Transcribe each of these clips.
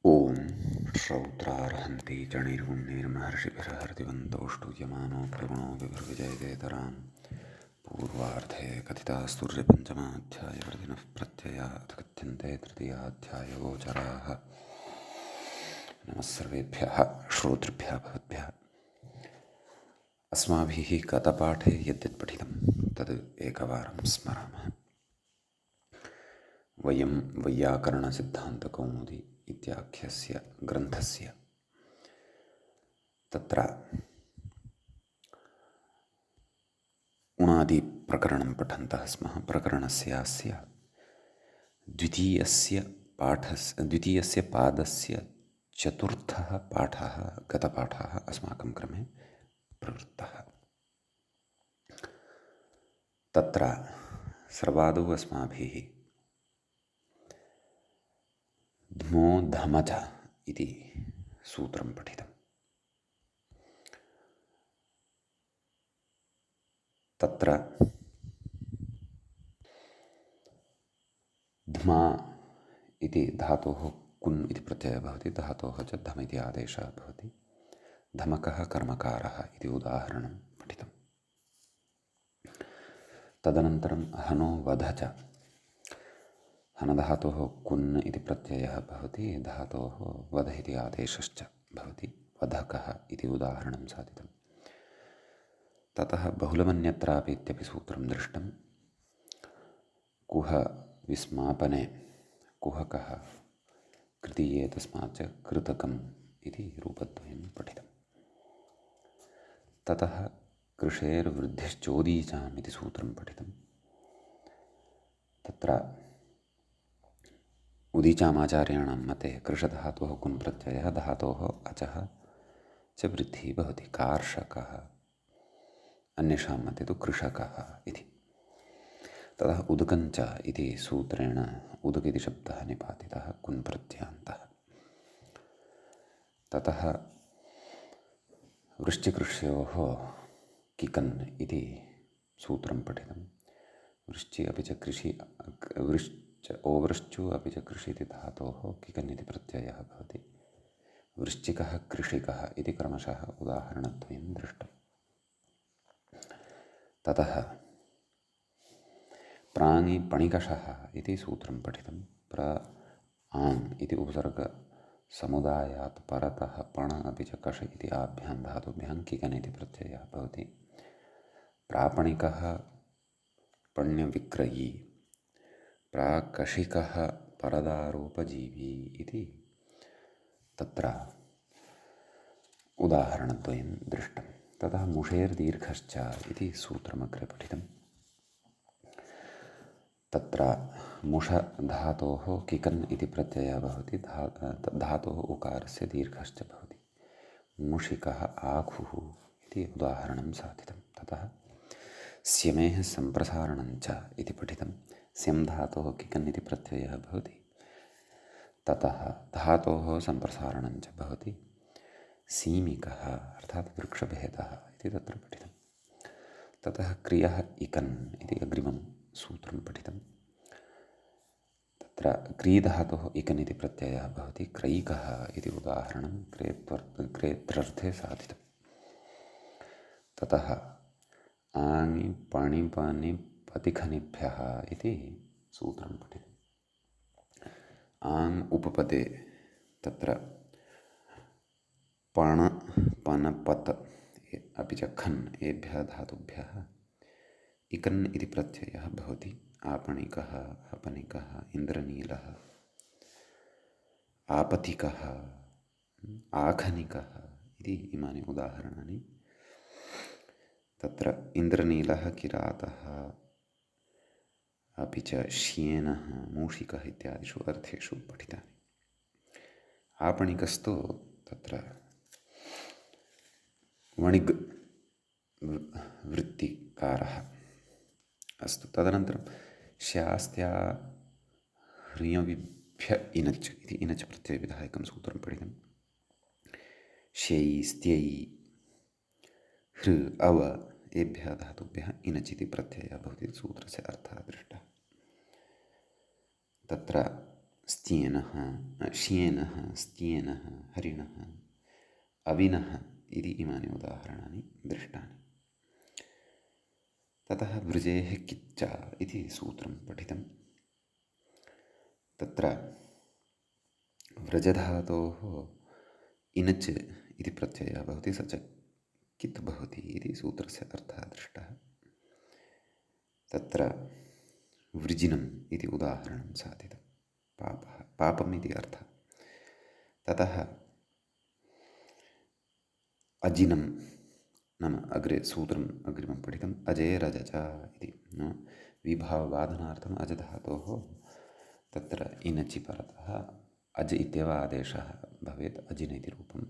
ॐ श्रौत्रार्हन्ति चणैर्पुण्यैर्महर्षिभिर्हरिवन्तोष्टुयमानो प्रगुणो विभुर्विजयतेतरां पूर्वार्धे कथितास्तुर्यपञ्चमाध्यायवर्धिनः प्रत्ययात् कथ्यन्ते तृतीयाध्यायगोचराः। नमः सर्वेभ्यः श्रोतृभ्यः भवद्भ्यः। अस्माभिः गतपाठे यद्यत् पठितं तद् एकवारं स्मरामः। वयं वैयाकरणसिद्धान्तकौमुदी इत्याख्यस्य ग्रन्थस्य तत्र उणादिप्रकरणं पठन्तः स्मः। प्रकरणस्यास्य द्वितीयस्य पादस्य चतुर्थः पाठः गतपाठः अस्माकं क्रमे प्रवृत्तः। तत्र सर्वादौ अस्माभिः धमोधमज इति सूत्रं पठितम्। तत्र धमा इति धातोः कुन् इति प्रत्ययः भवति, धातोः च धम इति आदेशः भवति। धमकः कर्मकारः इति उदाहरणं पठितम्। तदनन्तरं हनो वध च, हनधातोः कुन् इति प्रत्ययः भवति, धातोः वध इति आदेशश्च भवति। वधकः इति उदाहरणं साधितम्। ततः बहुलमन्यत्रापि इत्यपि सूत्रं दृष्टं। कुह विस्मापने कुहकः कृतीये तस्मात् च कृतकम् इति रूपद्वयं पठितम्। ततः कृषेर्वृद्धिश्चोदीचाम् इति सूत्रं पठितम्। तत्र उदीचामाचार्याणां मते कृषधातोः कुन् प्रत्ययः, धातोः अचः च वृद्धिः भवति। कार्षकः, अन्येषां मते तु कृषकः इति। ततः उदकञ्च इति सूत्रेण उदक इति शब्दः निपातितः कुन् प्रत्ययान्तः। ततः वृश्चिकृष्योः किकन् इति सूत्रं पठितं। वृश्चि अपि च कृषि, ओवृश्चु अपि च कृषि इति धातोः किकन् इति प्रत्ययः भवति। वृश्चिकः कृषिकः इति क्रमशः उदाहरणद्वयं दृष्टम्। ततः प्राङि पणिकषः इति सूत्रं पठितं। आङ् इति उपसर्गसमुदायात् परतः पण अपि च कष इति आभ्यां धातुभ्यां किकन् इति प्रत्ययः भवति। प्रापणिकः पण्यविक्रयी, प्राकषिकः परदारोपजीवी इति तत्र उदाहरणद्वयं दृष्टं। ततः मुषेर्दीर्घश्च इति सूत्रमग्रे पठितम्। तत्र मुष धातोः किकन् इति प्रत्ययः भवति, धातोः उकारस्य दीर्घश्च भवति। मूषिकः आखुः इति उदाहरणं साधितं। ततः स्यमेः सम्प्रसारणञ्च इति पठितं। स्यं धातोः किकन् इति प्रत्ययः भवति। ततः धातोः सम्प्रसारणञ्च भवति। सीमिकः अर्थात् वृक्षभेदः इति तत्र पठितं। ततः क्रियः इकन् इति अग्रिमं सूत्रं पठितं। तत्र क्रीधातोः इकन् इति प्रत्ययः भवति। क्रयिकः इति उदाहरणं क्रेत्रर्थे साधितं। ततः आङि पणिपनि पतिखनिभ्यः इति सूत्रं पठितम्। आङ् उपपदे तत्र पण पन पत अपि च खन् एभ्यः धातुभ्यः इकन् इति प्रत्ययः भवति। आपणिकः, आपनिकः, इन्द्रनीलः, आपथिकः, आखनिकः इति इमानि उदाहरणानि। तत्र इन्द्रनीलः किरातः अपि च श्येनः, मूषिकः इत्यादिषु अर्थेषु पठितानि। आपणिकस्तु तत्र वणिग् वृत्तिकारः अस्तु। तदनन्तरं शास्त्या ह्रियविभ्य इनच् इति इनच् प्रत्ययविधायकं सूत्रं पठितं। श्यै स्त्यै हृ अव एभ्यः धातुभ्यः इनच् इति प्रत्ययः भवति। सूत्रस्य अर्थः दृष्टः। तत्र स्त्येनः, श्येनः, स्त्येनः, हरिणः, अविनः इति इमानि उदाहरणानि दृष्टानि। ततः वृजेः किच्च इति सूत्रं पठितं। तत्र व्रजधातोः इनच् इति प्रत्ययः भवति, स च कित् भवति इति सूत्रस्य अर्थः दृष्टः। तत्र वृजिनम् इति उदाहरणं साधितं, पापः, पापम् इति अर्थः। ततः अजिनं नाम अग्रे सूत्रम् अग्रिमं पठितम्, अजेरजच इति विभावबाधनार्थम् अजधातोः तत्र इनचि परतः अज इत्येव आदेशः भवेत्, अजिन इति रूपं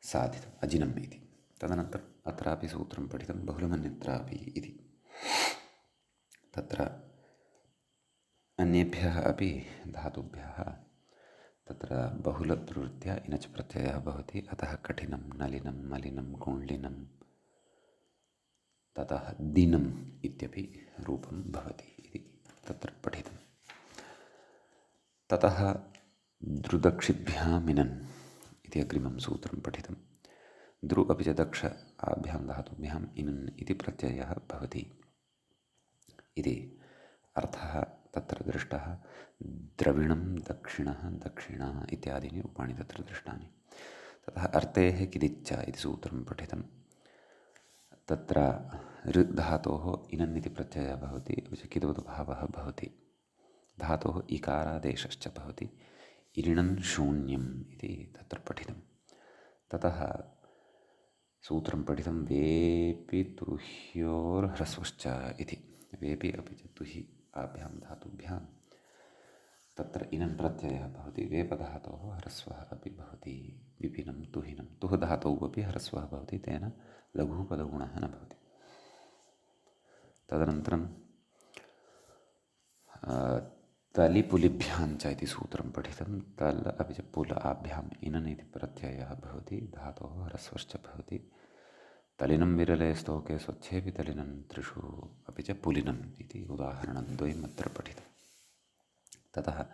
साधितम्, अजिनम् इति। तदनन्तरम् अत्रापि सूत्रं पठितं, बहुलमन्यत्रापि इति। तत्र अन्येभ्यः अपि धातुभ्यः तत्र बहुलप्रवृत्त्या इनच् प्रत्ययः भवति, अतः कठिनं, नलिनं, मलिनं, कुण्लिनं, ततः दिनम् इत्यपि रूपं भवति इति तत्र पठितं। ततः द्रुदक्षिभ्यां मिनन् इति अग्रिमं सूत्रं पठितं। द्रु अपि च दक्ष आभ्यां धातुभ्याम् इनन् इति प्रत्ययः भवति इति अर्थः तत्र दृष्टः। द्रविणं, दक्षिणः, दक्षिणा इत्यादीनि रूपाणि तत्र दृष्टानि। ततः अर्तेः किदिच्च इति सूत्रं पठितं। तत्र ऋ धातोः इनन् इति प्रत्ययः भवति, अपि च किदोद्भावः भवति, धातोः इकारादेशश्च भवति, इरिणन् शून्यम् इति तत्र पठितं। ततः सूत्रं पठितं, वेपि तुह्योर्ह्रस्वश्च इति। वेपि अपि च तुहि आभ्यां धातुभ्यां तत्र इनन् प्रत्ययः भवति, वेपधातोः ह्रस्वः अपि भवति, विपिनं, तुहिनं, तुः धातौ अपि ह्रस्वः भवति, तेन लघुपदगुणः न भवति। तदनन्तरं तलिपुलिभ्याञ्च इति सूत्रं पठितं। तल् अपि च पुल आभ्याम् इनन् इति प्रत्ययः भवति, धातोः ह्रस्वश्च भवति। तलिनं विरले स्तोके स्वच्छेऽपि तलिनं त्रिषु अपि च पुलिनम् इति उदाहरणद्वयम् अत्र पठितं। ततः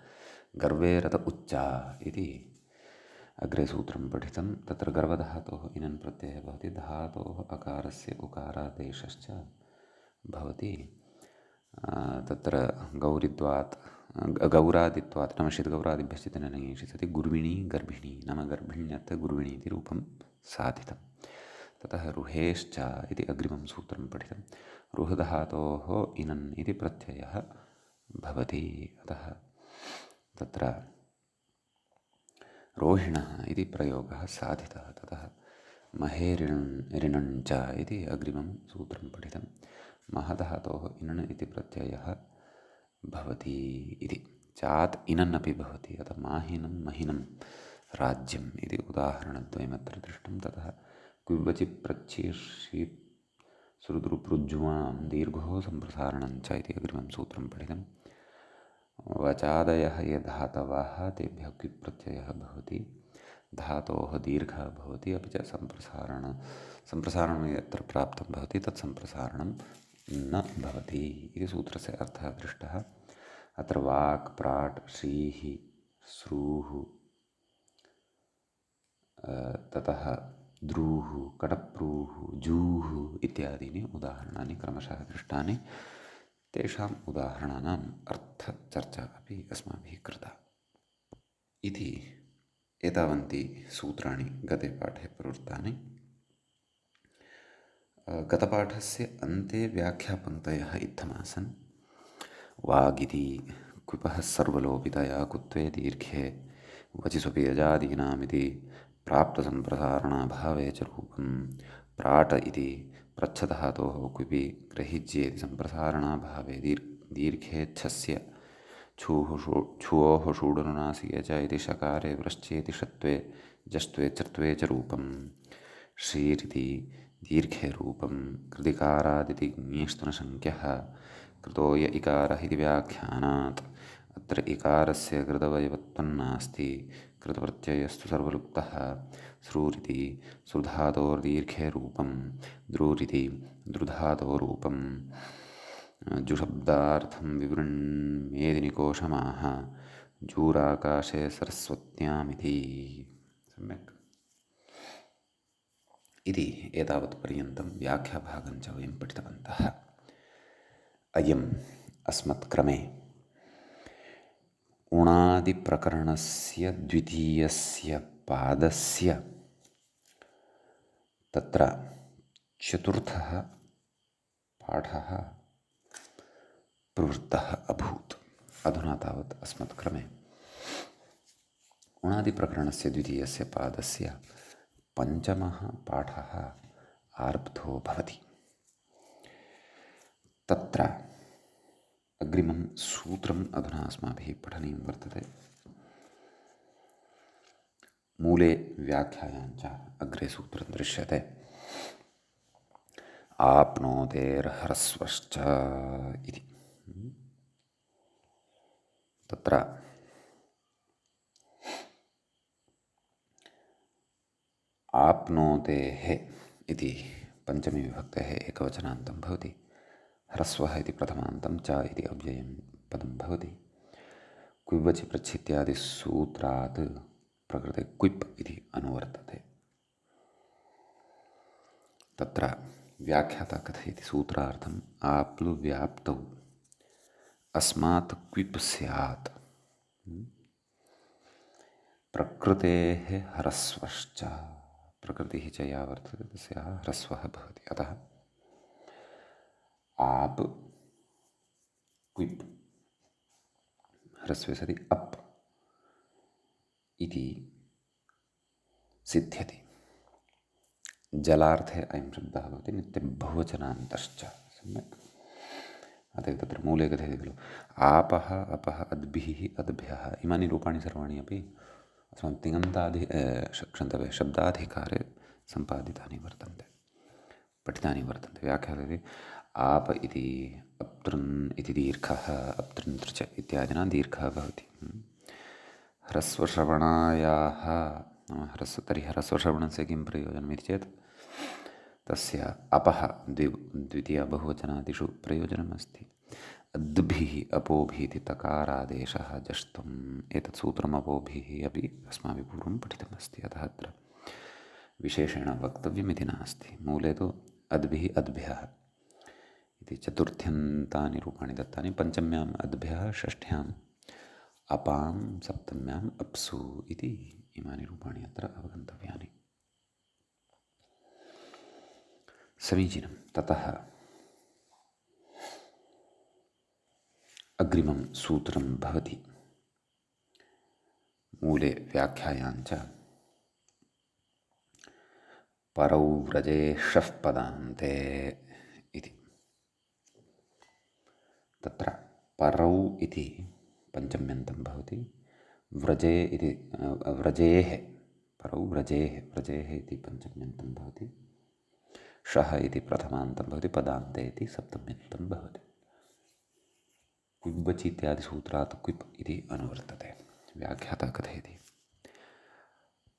गर्वे रत उच्चा इति अग्रे सूत्रं पठितं। तत्र गर्वधातोः इनन् प्रत्ययः भवति, धातोः अकारस्य उकारादेशश्च भवति। तत्र गौरिद्वात् गौरादित्वात् नाम षिद्गौरादिभ्यश्च तेनङि सति गुर्विणी गर्भिणी नाम गर्भिण्यर्थ गुर्विणी इति रूपं साधितं। ततः रुहेश्च इति अग्रिमं सूत्रं पठितं। रुहधातोः इनन् इति प्रत्ययः भवति, अतः तत्र रोहिणः इति प्रयोगः साधितः। ततः महेरिणन् च इति अग्रिमं सूत्रं पठितं। महधातोः इनन् इति प्रत्ययः भवति इति। चात् इनन् अपि भवति, अतः माहिनं, महिनं, राज्यम् इति उदाहरणद्वयमत्र दृष्टं। ततः क्विवचि प्रच्छीर्षि सुरुद्रुपृज्जुवां दीर्घो सम्प्रसारणं च इति अग्रिमं सूत्रं पठितं। वचादयः ये धातवः तेभ्यः क्विप् प्रत्ययः भवति, धातोः दीर्घः भवति, अपि च सम्प्रसारणं यत्र प्राप्तं भवति तत् सम्प्रसारणं न भवति इति सूत्रस्य अर्थः दृष्टः। अत्र वाक्, प्राट्, श्रीः, श्रूः, ततः द्रूः, कटप्रूः, जूः इत्यादीनि उदाहरणानि क्रमशः दृष्टानि। तेषाम् उदाहरणानाम् अर्थचर्चा अपि अस्माभिः कृता इति। एतावन्ति सूत्राणि गते पाठे प्रवृत्तानि। गतपाठस्य अन्ते व्याख्यापङ्क्तयः इत्थमासन्। वागिति क्विपः सर्वलोपितया कुत्वे दीर्घे वचिष्वपि यजादीनामिति प्राप्तसम्प्रसारणाभावे च रूपं। प्राट इति प्रच्छधातोः क्विपि ग्रहिज्येति सम्प्रसारणाभावे दीर्घेच्छस्य छुवोः षूडनुनासिके च इति शकारे व्रश्चेति षत्वे जष्ट्वे चर्त्वे च रूपं। श्रीरिति दीर्घे रूपं। कृतिकारादिति ङेष्तुनशङ्क्यः कृतो य इकारः इति व्याख्यानात्। अत्र इकारस्य कृतवयवत्वं नास्ति, कृतप्रत्ययस्तु सर्वलुप्तः। श्रूरिति श्रुधातोर्दीर्घे रूपं। द्रूरिति द्रुधातोरूपं। जुषब्दार्थं विवृण्मेदिनिकोशमाः। जूराकाशे सरस्वत्यामिति। सम्यक्। इति एतावत्पर्यन्तं व्याख्याभागं च वयं पठितवन्तः। अयम् अस्मत्क्रमे उणादिप्रकरणस्य द्वितीयस्य पादस्य तत्र चतुर्थः पाठः प्रवृत्तः अभूत्। अधुना तावत् अस्मत्क्रमे उणादिप्रकरणस्य द्वितीयस्य पादस्य पञ्चमः पाठः आरब्धो भवति। तत्र अग्रिमं सूत्रम् अधुना अस्माभिः पठनीयं वर्तते। मूले व्याख्यायां च अग्रे सूत्रं दृश्यते। आप्नोतेर्ह्रस्वश्च इति। तत्र आप्नोतेः इति पञ्चमी विभक्तेः एकवचनान्तं भवति। ह्रस्वः इति प्रथमान्तं, च इति अव्ययं पदं भवति। क्विवचि प्रच्छित्यादिसूत्रात् प्रकृते क्विप् इति अनुवर्तते। तत्र व्याख्याता कथयति सूत्रार्थम् आप्लुव्याप्तौ अस्मात् क्विप् स्यात् प्रकृतेः ह्रस्वश्च। प्रकृतिः च या वर्तते तस्याः ह्रस्वः भवति। अतः आप क्विप् ह्रस्वे सति अप् इति सिद्ध्यति। जलार्थे अयं शब्दः भवति नित्यं बहुवचनान्तश्च। सम्यक्। अतः तत्र मूले कथयति खलु आपः अपः अद्भिः अद्भ्यः। इमानि रूपाणि सर्वाणि अपि अस्माकं तिङन्तादि शब्दाधिकारे सम्पादितानि वर्तन्ते, पठितानि वर्तन्ते। व्याख्याते आप इति अप्तृन् इति दीर्घः, अप्तृन् तृच इत्यादिना दीर्घः भवति। ह्रस्वश्रवणायाः नाम तर्हि ह्रस्वश्रवणस्य किं प्रयोजनमिति चेत् तस्य अपः द्वितीया बहुवचनादिषु प्रयोजनमस्ति। अद्भिः अपोभिः इति तकारादेशः जष्टुम्। एतत् सूत्रम् अपोभिः अपि अस्माभिः पूर्वं पठितमस्ति। अतः अत्र विशेषेण वक्तव्यमिति नास्ति। मूले तु अद्भिः अद्भ्यः इति चतुर्थ्यन्तानि रूपाणि दत्तानि। पञ्चम्याम् अद्भ्यः, षष्ठ्याम् अपां, सप्तम्याम् अप्सु इति इमानि रूपाणि अत्र अवगन्तव्यानि। समीचीनं। ततः अग्रिमं सूत्रं भवति मूले व्याख्यायाञ्च परौ व्रजेशः पदान्ते इति। तत्र परौ इति पञ्चम्यन्तं भवति। व्रजे इति व्रजेः, परौ व्रजेः, व्रजेः इति पञ्चम्यन्तं भवति। शः इति प्रथमान्तं भवति। पदान्ते इति सप्तम्यन्तं भवति। क्विब्बचि इत्यादिसूत्रात् क्विप् इति अनुवर्तते। व्याख्याता कथयति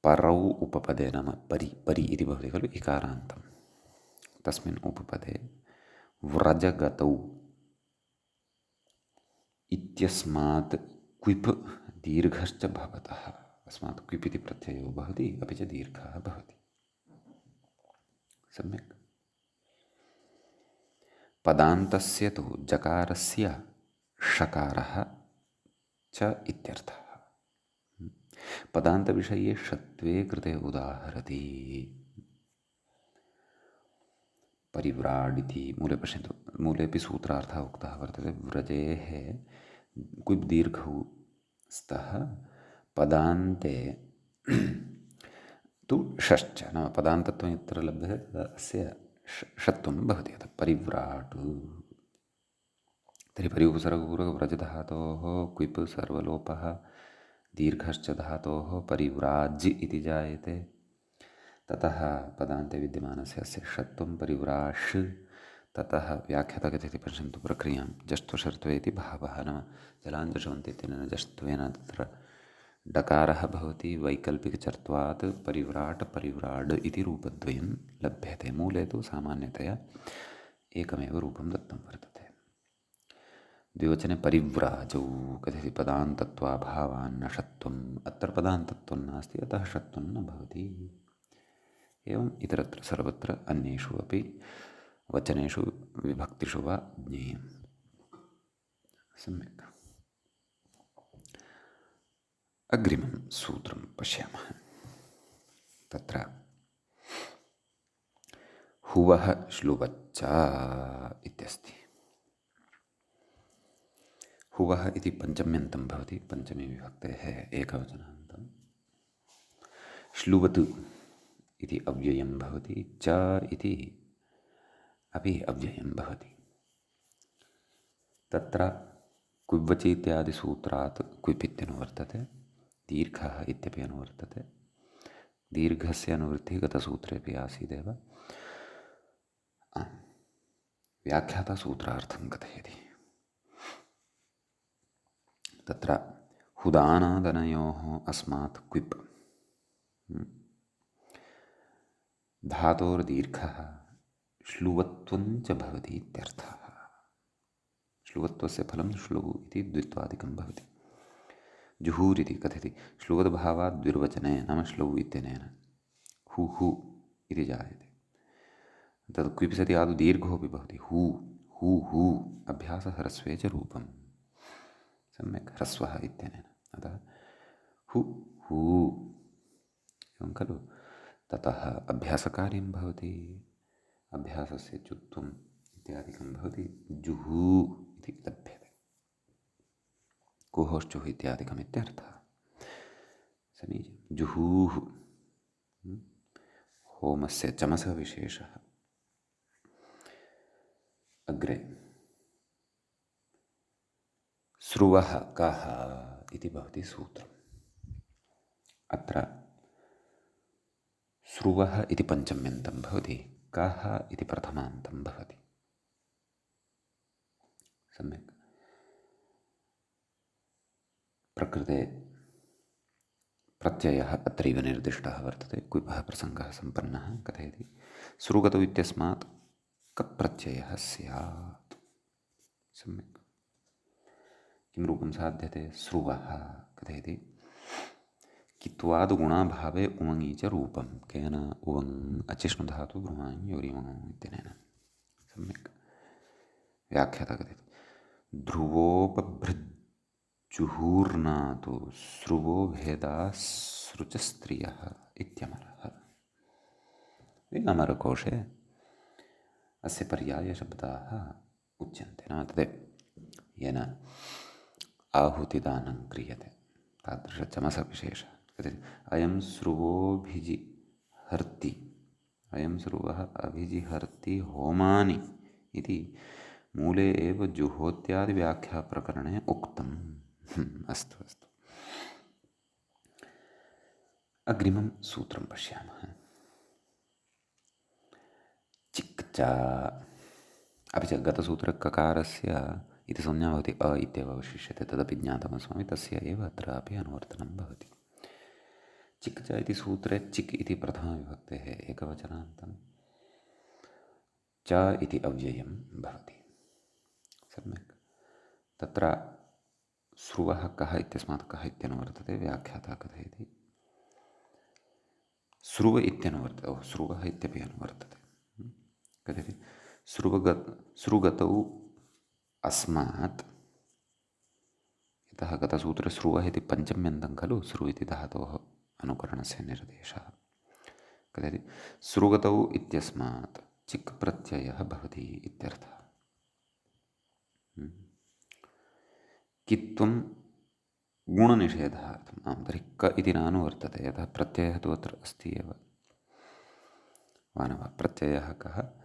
परौ उपपदे नाम परि इति भवति खलु इकारान्तं, तस्मिन् उपपदे व्रजगतौ इत्यस्मात् क्विप् दीर्घश्च भवतः। अस्मात् क्विप् इति प्रत्ययो भवति, अपि च दीर्घः भवति। सम्यक्। पदान्तस्य तु जकारस्य षकारः च इत्यर्थः। पदान्तविषये षत्वे कृते उदाहरति। परिव्राड् इति मूले पश्यन्तु। मूलेपि सूत्रार्थः उक्तः वर्तते। व्रजेः क्विप् दीर्घौ स्तः, पदान्ते तु षश्च। नाम पदान्तत्वं यत्र लभ्यते तदा अस्य षत्वं भवति। अतः परिव्राट्। तर्हि परि उपसर्गपूर्वकव्रजधातोः क्विप् सर्वलोपः, दीर्घश्च धातोः परिव्राज् इति जायते। ततः पदान्ते विद्यमानस्य अस्य षत्वं परिव्राष्। ततः व्याख्याता कथयति पश्यन्तु प्रक्रियां। जष्ट्वषर्त्वे इति भावः। नाम जलाञ्जषवन्ति इत्यनेन जष्ट्वेन तत्र डकारः भवति। वैकल्पिकचर्त्वात् परिव्राट् परिव्राड् इति रूपद्वयं लभ्यते। मूले तु सामान्यतया एकमेव रूपं दत्तं वर्तते। द्विवचने परिव्राजौ कथयति पदान्तत्वाभावान्न षत्वम्। अत्र पदान्तत्वं नास्ति, अतः षत्वं न भवति। एवम् इतरत्र सर्वत्र अन्येषु अपि वचनेषु विभक्तिषु वा ज्ञेयम्। सम्यक्। अग्रिमं सूत्रं पश्यामः। तत्र हुवः श्लुवच्च इत्यस्ति। हुवः इति पञ्चम्यन्तं भवति, पञ्चमी विभक्तेः एकवचनान्तं। श्लुवत् इति अव्ययं भवति, च इति अपि अव्ययं भवति। तत्र क्विवचि इत्यादिसूत्रात् क्विप् इत्यनुवर्तते, दीर्घः इत्यपि अनुवर्तते। दीर्घस्य अनुवृत्तिः गतसूत्रेपि आसीदेव। व्याख्याता सूत्रार्थं कथयति। तत्र हुदानादनयोः अस्मात् क्विप् धातोर्दीर्घः श्लुवत्वं च भवति इत्यर्थः। श्लुवत्वस्य फलं श्लु इति द्वित्वादिकं भवति। जुहूर् इति कथयति। श्लुवद्भावात् द्विर्वचने नाम श्लौ इत्यनेन हु हु इति जायते। तद् क्विप् सति आदौ दीर्घोऽपि भवति। हु हु हु अभ्यासह्रस्वे च रूपम्। सम्यक् ह्रस्वः इत्यनेन, अतः हु हु एवं खलु। ततः अभ्यासकार्यं भवति, अभ्यासस्य चुत्वम् इत्यादिकं भवति। जुहु इति लभ्यते। कुहोश्चुः इत्यादिकम् इत्यर्थः। समीचीनं। जुहूः होमस्य चमसः विशेषः। अग्रे स्रुवः कः इति भवति सूत्रम्। अत्र स्रुवः इति पञ्चम्यन्तं भवति, कः इति प्रथमान्तं भवति। सम्यक्। प्रकृते प्रत्ययः अत्रैव निर्दिष्टः वर्तते। क्विपः प्रसङ्गः सम्पन्नः कथयति। स्रुगतौ इत्यस्मात् कप् प्रत्ययः स्यात्। सम्यक्। किं रूपं साध्यते? स्रुवः कथयति। कित्वाद् गुणाभावे उमङि च रूपं केन उवङ् अचिष्णुधातु गृहाणि योरिमङो इत्यनेन। सम्यक्। व्याख्याता कथयति। ध्रुवोपभृज्जुहूर्नातु स्रुवो भेदाः सृचस्त्रियः इत्यमरः। अमरकोशे अस्य पर्यायशब्दाः उच्यन्ते। नाम तदेव येन आहुतिदानं क्रियते तादृशचमसविशेषः। अयं स्रुवोऽभिजिहर्ति, अयं स्रुवः अभिजिहर्ति होमानि इति मूले एव जुहोत्यादिव्याख्याप्रकरणे उक्तम्। अस्तु अस्तु। अग्रिमं सूत्रं पश्यामः। चिक् च। अपि च गतसूत्रककारस्य इति संज्ञा भवति अ इत्येव अवशिष्यते, तदपि ज्ञातमस्माभिः। तस्य एव अत्रापि अनुवर्तनं भवति। चिक् च इति सूत्रे चिक् इति प्रथमाविभक्तेः एकवचनान्तं, च इति अव्ययं भवति। सम्यक्। तत्र स्रुवः कः इत्यस्मात् कः इत्यनुवर्तते। व्याख्याता कथयति। स्रुव इत्यनुवर्तते। स्रुवः इत्यपि अनुवर्तते। कथयति। स्रुगतौ अस्मात्, यतः गतसूत्रे स्रुवः इति पञ्चम्यन्तं खलु, स्रु इति धातोः अनुकरणस्य निर्देशः। कथयति। स्रुगतौ इत्यस्मात् चिक् प्रत्ययः भवति इत्यर्थः। कित्वं गुणनिषेधार्थम्। आं तर्हि क इति नानुवर्तते, यतः प्रत्ययः तु अत्र अस्ति एव। मानवः प्रत्ययः कः?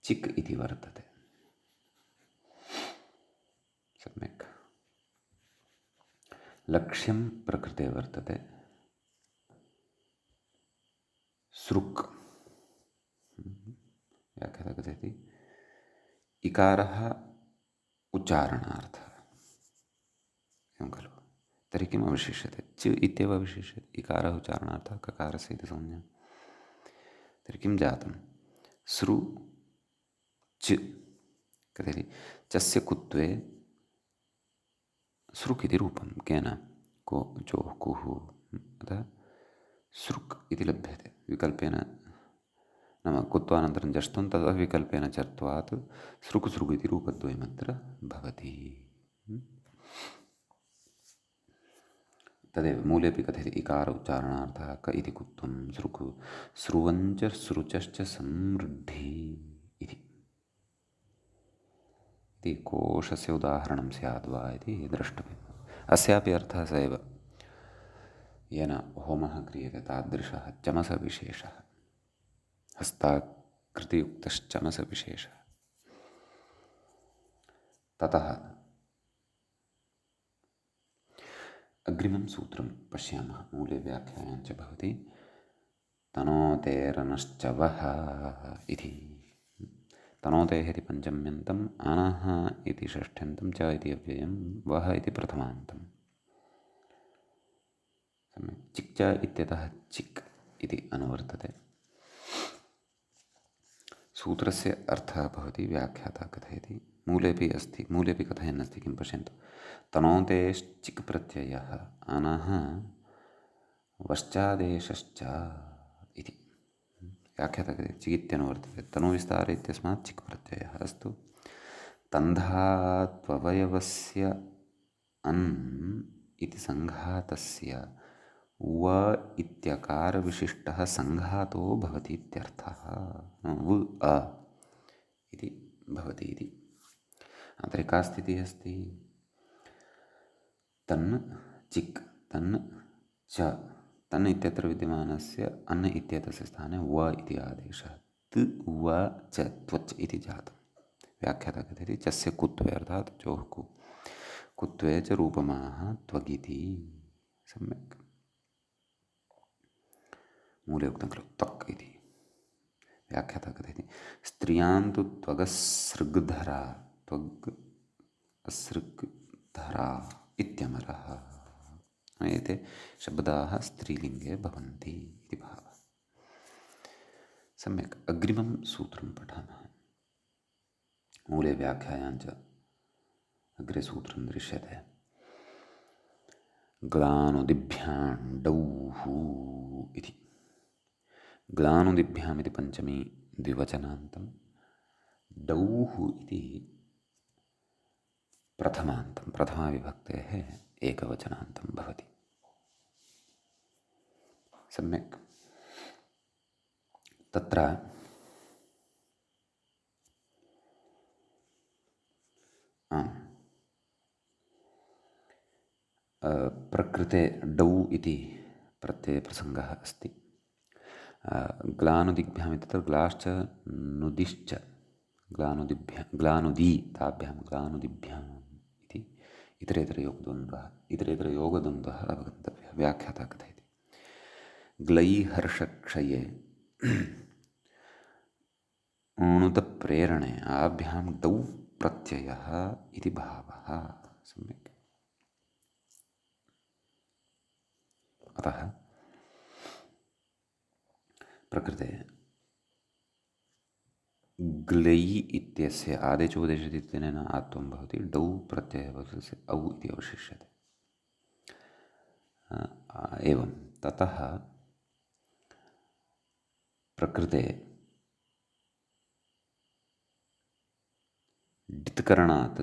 चिक् इति वर्तते। सम्यक्। लक्ष्यं प्रकृते वर्तते सृक्। व्याख्याता कथयति। इकारः उच्चारणार्थः, एवं खलु। तर्हि किम् अवशिष्यते? च इत्येव अवशिष्यते। इकारः उच्चारणार्थः, ककारस्य इति संज्ञा। तर्हि किं जातं? सृ च कथयति चस्य कुत्वे सृक् इति रूपं केन को चोः कुः अतः सृक् इति लभ्यते विकल्पेन नाम कुत्वानन्तरं जष्टुं ततः विकल्पेन चर्त्वात् सृक् सृक् इति रूपद्वयमत्र भवति। तदेव मूलेपि कथयति इकार उच्चारणार्थः क इति कुत्वं सृक् स्रुवञ्च सृचश्च समृद्धि इति कोशस्य उदाहरणं स्याद् वा इति द्रष्टव्यम्। अस्यापि अर्थः स एव येन होमः क्रियते तादृशः चमसविशेषः हस्ताकृतियुक्तश्चमसविशेषः। ततः अग्रिमं सूत्रं पश्यामः मूले व्याख्यायां च भवति तनोतेरनश्चवः इति। तनोतेः इति पञ्चम्यन्तम् अनः इति षष्ठ्यन्तं च इति अव्ययं वः इति प्रथमान्तम्। सम्यक् चिक् च इत्यतः चिक् इति अनुवर्तते। सूत्रस्य अर्थः भवति व्याख्याता कथयति मूलेपि अस्ति मूलेपि कथयन्नस्ति किं पश्यन्तु तनोतेश्चिक् प्रत्ययः अनः वश्चादेशश्च इति व्याख्याता कथयति चिकित्यनुवर्तते तनुविस्तार इत्यस्मात् चिक् प्रत्ययः अस्तु तन्धात्ववयवस्य अन् इति सङ्घातस्य व इत्यकारविशिष्टः सङ्घातो भवति इत्यर्थः व अ इति भवति इति। अत्र का स्थितिः अस्ति तन् चिक् तन् च तन् इत्यत्र विद्यमानस्य अन् इत्येतस्य स्थाने व इति आदेशः त् व च त्वच् इति जातं। व्याख्याता कथयति चस्य कुत्वे अर्थात् चोः कुत्वे च रूपमाः त्वगिति। सम्यक् मूले उक्तं खलु त्वक् इति। व्याख्याता कथयति स्त्रियां तु त्वगसृग्धरा त्वग् असृग्धरा इत्यमरः एते शब्दाः स्त्रीलिङ्गे भवन्ति इति भावः। सम्यक् अग्रिमं सूत्रं पठामः मूले व्याख्यायां च अग्रे सूत्रं दृश्यते ग्लानुदिभ्यां डौः इति। ग्लानुदिभ्याम् इति पञ्चमी द्विवचनान्तं डौः इति प्रथमान्तं प्रथमाविभक्तेः एकवचनान्तं भवति। सम्यक् तत्र प्रकृते डौ इति प्रत्ययप्रसङ्गः अस्ति। ग्लानुदिभ्याम् इत्यत्र ग्लाश्च नुदिश्च ग्लानुदिभ्यां ग्लानुदी ताभ्यां ग्लानुदिभ्याम् इति इतरेतरयोगद्वन्द्वः अवगन्तव्यः। व्याख्याता कथयति ग्लैहर्षक्षये णुतप्रेरणे आभ्यां डौ प्रत्ययः इति भावः। सम्यक् अतः प्रकृते ग्लै इत्यस्य आदेशोपदेशतित्वेन आत्वं भवति डौ प्रत्ययः भवति औ इति अवशिष्यते। एवं ततः प्रकृते डित्करणात्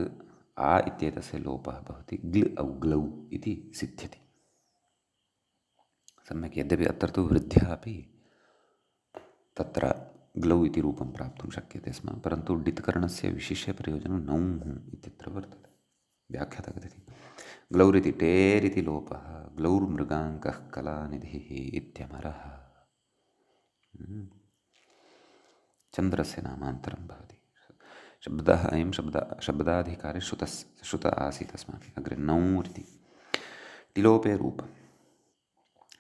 आ इत्येतस्य लोपः भवति ग्ल् औ ग्लौ इति सिद्ध्यति। सम्यक् यद्यपि अत्र तु वृद्ध्या अपि तत्र ग्लौ इति रूपं प्राप्तुं शक्यते स्म परन्तु डित्करणस्य विशिष्य प्रयोजनं नौः इत्यत्र वर्तते। व्याख्याता कथयति ग्लौरिति टेरिति लोपः ग्लौर्मृगाङ्कः कलानिधिः इत्यमरः। चन्द्रस्य नामान्तरं भवति। शब्दः अयं शब्दाधिकारे श्रुत आसीत् अस्माभिः अग्रे नौरिति टिलोपे रूपं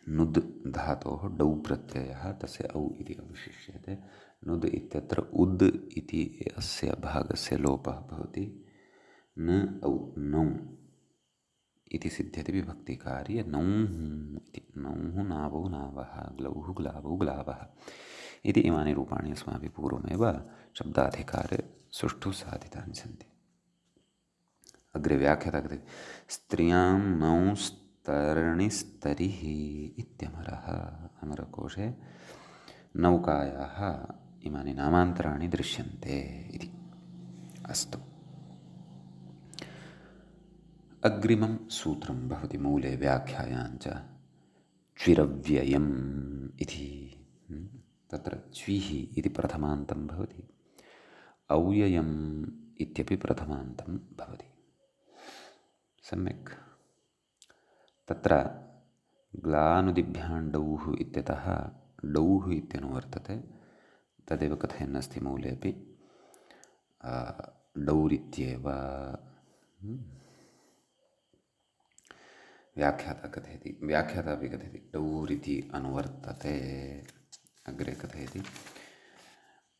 नुद् धातोः डौ प्रत्ययः तस्य औ इति अवशिष्यते। नुद् इत्यत्र उद् इति अस्य भागस्य लोपः भवति न औ नौ इति सिद्ध्यति विभक्तिकार्ये नौः इति नौः नावौ नावः ग्लौः ग्लावौ ग्लावः इति इमानि रूपाणि अस्माभिः पूर्वमेव शब्दाधिकारे सुष्ठु साधितानि सन्ति। अग्रे व्याख्याता कथयति स्त्रियां नौस्तरणिस्तरिः इत्यमरः। अमरकोशे नौकायाः इमानि नामान्तराणि दृश्यन्ते इति। अस्तु, अग्रिमं सूत्रं भवति मूले व्याख्यायाञ्च च्विरव्ययम् इति। तत्र च्विः इति प्रथमान्तं भवति, अव्ययम् इत्यपि प्रथमान्तं भवति। सम्यक्। तत्र ग्लानुदिभ्यां डौः इत्यतः डौः इत्यनुवर्तते, तदेव कथयन् अस्ति मूलेपि। डौरित्येव व्याख्याता अपि कथयति डौरिति अनुवर्तते। अग्रे कथयति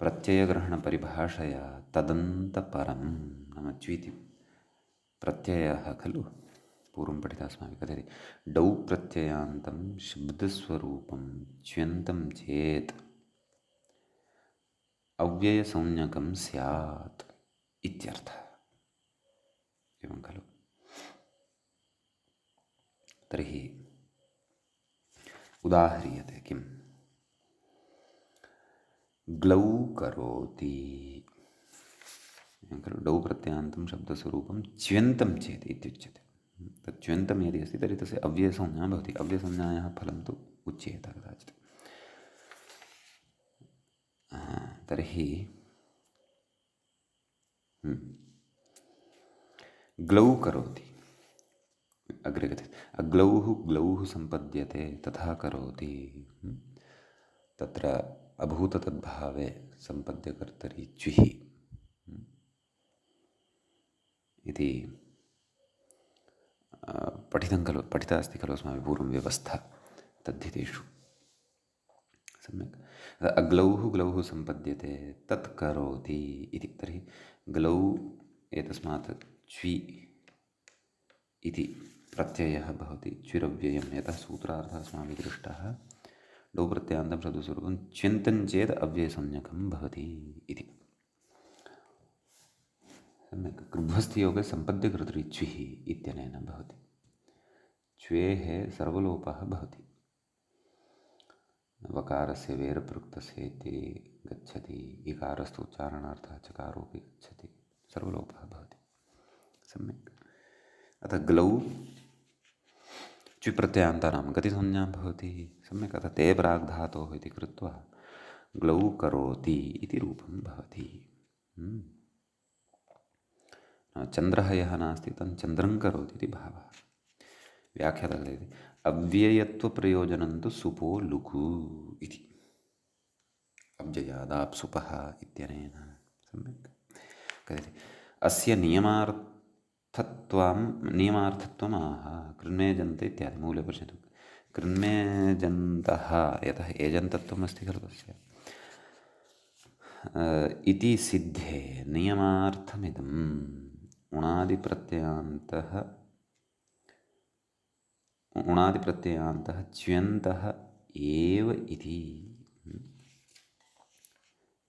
प्रत्ययग्रहणपरिभाषया तदन्तपरं नाम च्विति प्रत्ययः खलु, पूर्वं पठिता अस्माभिः। कथयति डौ प्रत्ययान्तं शब्दस्वरूपं च्यन्तं चेत् अव्ययसंज्ञकं स्यात् इत्यर्थः। एवं खलु। तर्हि उदाह्रियते किम्? ग्लौ करोति, डौ प्रत्ययान्तं शब्दस्वरूपं च्यन्तं चेत् इत्युच्यते। तत् च्यन्तं यदि अस्ति तर्हि तस्य अव्ययसंज्ञा भवति। अव्ययसंज्ञायाः फलं तु उच्येत कदाचित्। तर्हि ग्लौ करोति। अग्रे कथयति अग्लौः ग्लौः सम्पद्यते तथा करोति। तत्र अभूततद्भावे सम्पद्यकर्तरि च्विः इति पठिता अस्ति खलु अस्माभिः पूर्वं व्यवस्था तद्धितेषु। सम्यक्। अग्लौः ग्लौः सम्पद्यते तत् करोति इति। तर्हि ग्लौ एतस्मात् च्वि इति प्रत्ययः भवति, च्विरव्ययं। यतः सूत्रार्थः अस्माभिः दृष्टः, डौ प्रत्ययान्तं शब्दस्वरूपं च्यन्तं चेत् अव्ययसंज्ञकं भवति इति। सम्यक्। कृभ्वस्थियोगे सम्पद्यकर्तरि च्विः इत्यनेन भवति। च्वेः सर्वलोपः भवति। वकारस्य वेरप्रयुक्तस्य इति गच्छति, इकारस्तु उच्चारणार्थः चकारोपि गच्छति, सर्वलोपः भवति। सम्यक्। अतः ग्लौ च्विप्रत्ययान्तानां गतिसंज्ञा भवति। सम्यक्। अतः ते प्राग्धातोः इति कृत्वा ग्लौ करोति इति रूपं भवति। चन्द्रः यः नास्ति तं चन्द्रं करोति इति भावः। व्याख्याता कथयति अव्ययत्वप्रयोजनं तु सुपो लुकु इति। अव्ययादाप्सुपः इत्यनेन। सम्यक्। कथयति अस्य नियमार्थत्वम् आह कृन्मेजन्त इत्यादि मूले पश्यतु। कृन्मेजन्तः यतः एजन्तत्वम् अस्ति खलु तस्य इति सिद्धे नियमार्थमिदम् उणादिप्रत्ययान्तः च्यन्तः एव इति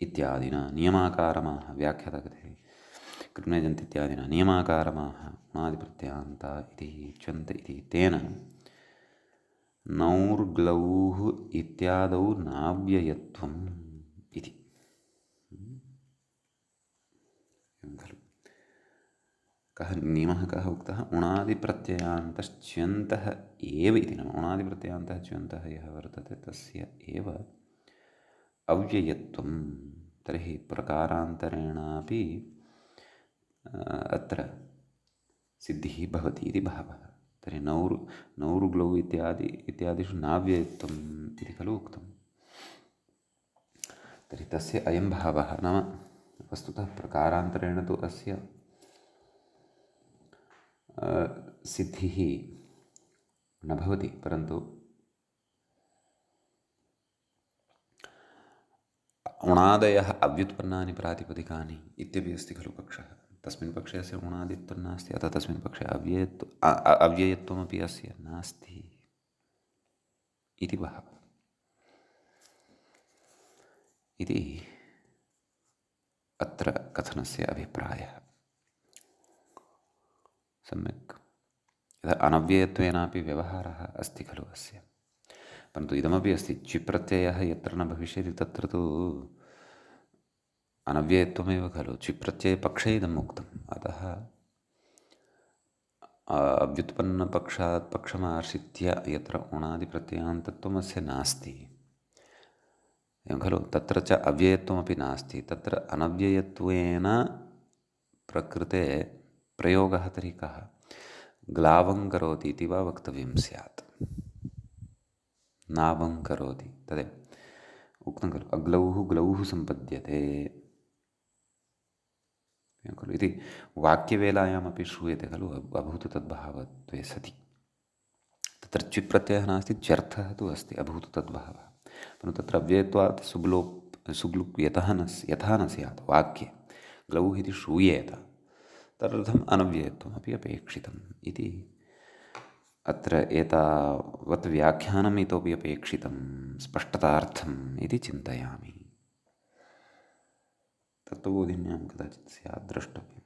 इत्यादिना नियमाकारमाः। व्याख्याता कथयति कृन्मेजन्त इत्यादिना नियमाकारमाः उणादिप्रत्ययान्ता इति च्यन्त इति तेन नौर्ग्लौः इत्यादौ नाव्ययत्वम् इति। खलु। कः नियमः कः उक्तः? उणादिप्रत्ययान्तश्च्यन्तः एव इति। नाम उणादिप्रत्ययान्तः च्यन्तः यः वर्तते तस्य एव अव्ययत्वं। तर्हि प्रकारान्तरेणापि अत्र सिद्धिः भवति इति भावः। तर्हि नौर्ग्लौ इत्यादिषु नाव्ययत्वम् इति खलु उक्तम्। तर्हि तस्य अयं भावः। नाम वस्तुतः प्रकारान्तरेण तु अस्य सिद्धिः न भवति, परन्तु उणादयः अव्युत्पन्नानि प्रातिपदिकानि इत्यपि अस्ति खलु पक्षः। तस्मिन् पक्षे अस्य उणादित्वं नास्ति, अतः तस्मिन् पक्षे अव्ययत्वमपि अस्य नास्ति इति भावः। इति अत्र कथनस्य अभिप्रायः। सम्यक्। यदा अनव्ययत्वेनापि व्यवहारः अस्ति खलु अस्य, परन्तु इदमपि अस्ति, च्विप्रत्ययः यत्र न भविष्यति तत्र तु अनव्ययत्वमेव खलु, च्विप्रत्ययपक्षे इदम् उक्तम्। अतः व्युत्पन्नपक्षात् पक्षमाश्रित्य यत्र उणादिप्रत्ययान्तत्वम् अस्य नास्ति एवं खलु, तत्र च अव्ययत्वमपि नास्ति, तत्र अनव्ययत्वेन प्रकृते प्रयोगः तर्हि कः? ग्लावं करोति इति वा वक्तव्यं स्यात्, नावं करोति तदेव उक्तं खलु, अग्लौः ग्लौः सम्पद्यते खलु इति वाक्यवेलायामपि श्रूयते खलु, अभूत तद्भावत्वे सति। तत्र च्विप्रत्ययः नास्ति, च्यर्थः तु अस्ति, अभूत तद्भावः, परन्तु तत्र अव्ययत्वात् सुग्लुक् यथा न स्यात् वाक्ये, ग्लौः इति श्रूयेत, तदर्थम् अनव्ययत्वमपि अपेक्षितम् इति अत्र एतावत् व्याख्यानम् इतोपि अपेक्षितं स्पष्टतार्थम् इति चिन्तयामि। तत्त्वबोधिन्यां कदाचित् स्यात् द्रष्टव्यम्।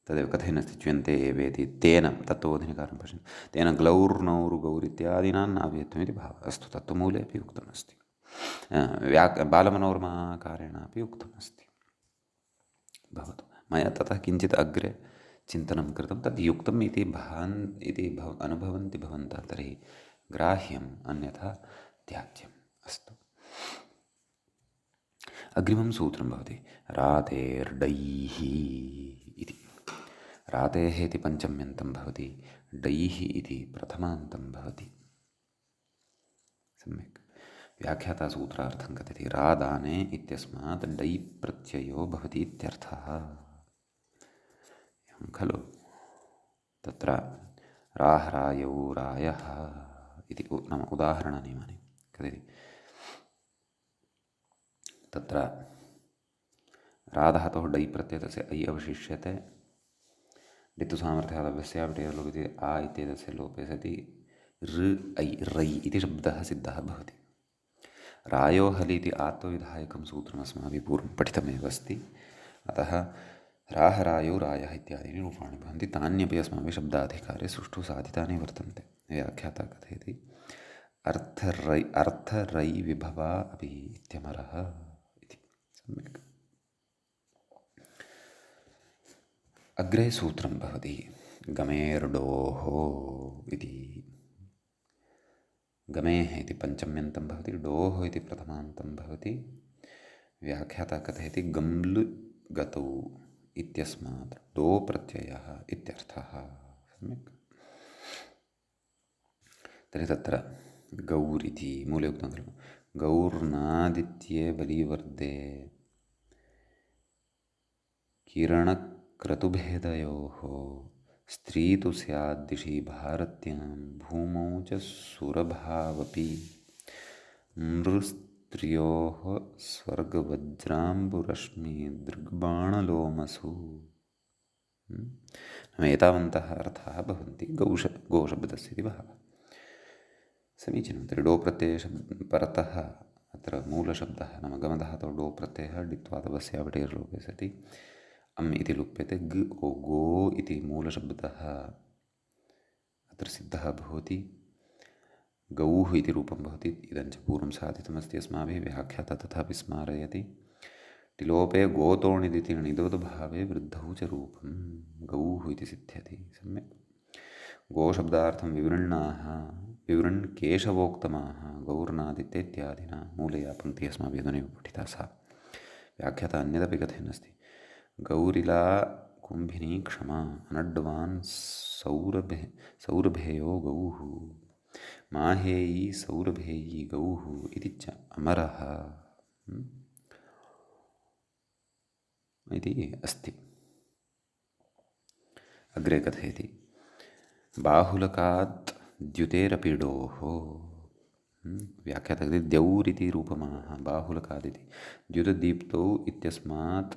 तदेव कथयन्नस्ति, च्यन्ते एवेति तेन, तत्त्वबोधिनिकारं पश्यन्तु, तेन ग्लौर्नौर् गौर् इत्यादीनां नाव्ययत्वमिति भावः। अस्तु, तत्त्वमूले अपि उक्तमस्ति, बालमनोरमाकारेणापि उक्तमस्ति। भवतु, मया ततः किञ्चित् अग्रे चिन्तनं कृतं, तद् युक्तम् इति अनुभवन्ति भवन्तः, तर्हि ग्राह्यम्, अन्यथा त्याज्यम्। अस्तु, अग्रिमं सूत्रं भवति रातेर्डैः इति। रातेः इति पञ्चम्यन्तं भवति, डैः इति प्रथमान्तं भवति। सम्यक्। व्याख्याता सूत्रार्थं कथयति, रादाने इत्यस्मात् डै प्रत्ययो भवति इत्यर्थः। एवं खलु, तत्र राः रायौ रायः इति नाम उदाहरणनियमानि कथयति। तत्र राधातोः डै प्रत्ययस्य ऐ अवशिष्यते, डित्तु सामर्थ्यादव्यस्यापि लोपति, आ इत्येतस्य लोपे सति रै इति शब्दः सिद्धः भवति। रायो हलि इति आत्वविधायकं सूत्रम् अस्माभिः पूर्वं पठितमेव अस्ति, अतः राः रायौ रायः इत्यादीनि रूपाणि भवन्ति, तान्यपि अस्माभिः शब्दाधिकारे सुष्ठु साधितानि वर्तन्ते। व्याख्याता कथयति, अर्थरै विभवा अपि इत्यमरः इति। सम्यक्। अग्रे सूत्रं भवति गमेर्डोः इति। गमेः इति पञ्चम्यन्तं भवति, डोः इति प्रथमान्तं भवति। व्याख्याता कथयति, गम्लु गतौ इत्यस्मात् डो प्रत्ययः इत्यर्थः। सम्यक्। तर्हि तत्र गौर् इति मूले उक्तं खलु, गौर्नादित्ये बलिवर्दे किरणक्रतुभेदयोः, स्त्री तु स्याद्दिशि भारत्यां, भूमौ च सुरभावपि, नृस्त्रियोः स्वर्गवज्राम्बुरश्मि दृग्बाणलोमसु। एतावन्तः अर्थाः भवन्ति गोशब्दस्य इति भावः। समीचीनं। तर्हि डो प्रत्ययशब्दः परतः अत्र मूलशब्दः नाम गमधातौ डो प्रत्ययः डित्वादवस्यावटेर् लोपे सति अम् इति लुप्यते, गो इति मूलशब्दः अत्र सिद्धः भवति, गौः इति रूपं भवति। इदञ्च पूर्वं साधितमस्ति अस्माभिः, व्याख्याता तथापि स्मारयति, टिलोपे गोतोणिदिति णिदोदभावे वृद्धौ च रूपं गौः इति सिद्ध्यति। सम्यक्। गोशब्दार्थं विवृण्केशवोक्तमाः गौर्नादित्य इत्यादिना, मूले या पङ्क्तिः अस्माभिः अधुनैव पठिता सा। व्याख्याता अन्यदपि कथयन्नस्ति, गौरिला कुम्भिनी क्षमा, अनड्वान् सौरभेयो गौः, माहेयी सौरभेयी गौः इति च अमरः इति अस्ति। अग्रे कथयति, बाहुलकात् द्युतेरपि डोः। व्याख्याता द्यौरिति रूपमाः, बाहुलकादिति द्युतदीप्तौ इत्यस्मात्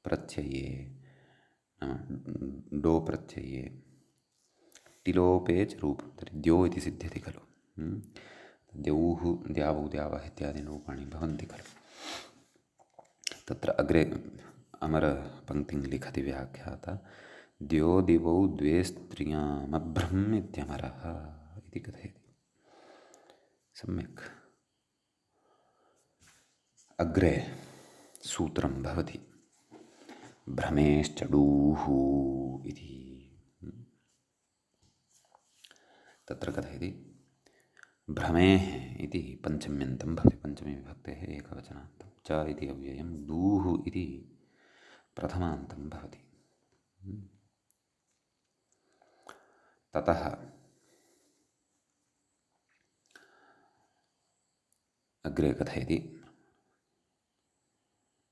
प्रत्यये डो प्रत्यये टिलोपे च रूपं, तर्हि द्यो इति सिद्ध्यति खलु। द्यौः द्यावौ द्यावः इत्यादीनि रूपाणि भवन्ति खलु। तत्र अग्रे अमरपङ्क्तिं लिखति व्याख्याता द्यो दिवौ द्वे स्त्रियामभ्रम् इत्यमरः इति कथयति। सम्यक्। अग्रे सूत्रं भवति भ्रमेश्चडूः इति। तत्र कथयति भ्रमेः इति पञ्चम्यन्तं भवति, पञ्चमी विभक्तेः एकवचनान्तं, च इति अव्ययं, दूः इति प्रथमान्तं भवति। ततः अग्रे कथयति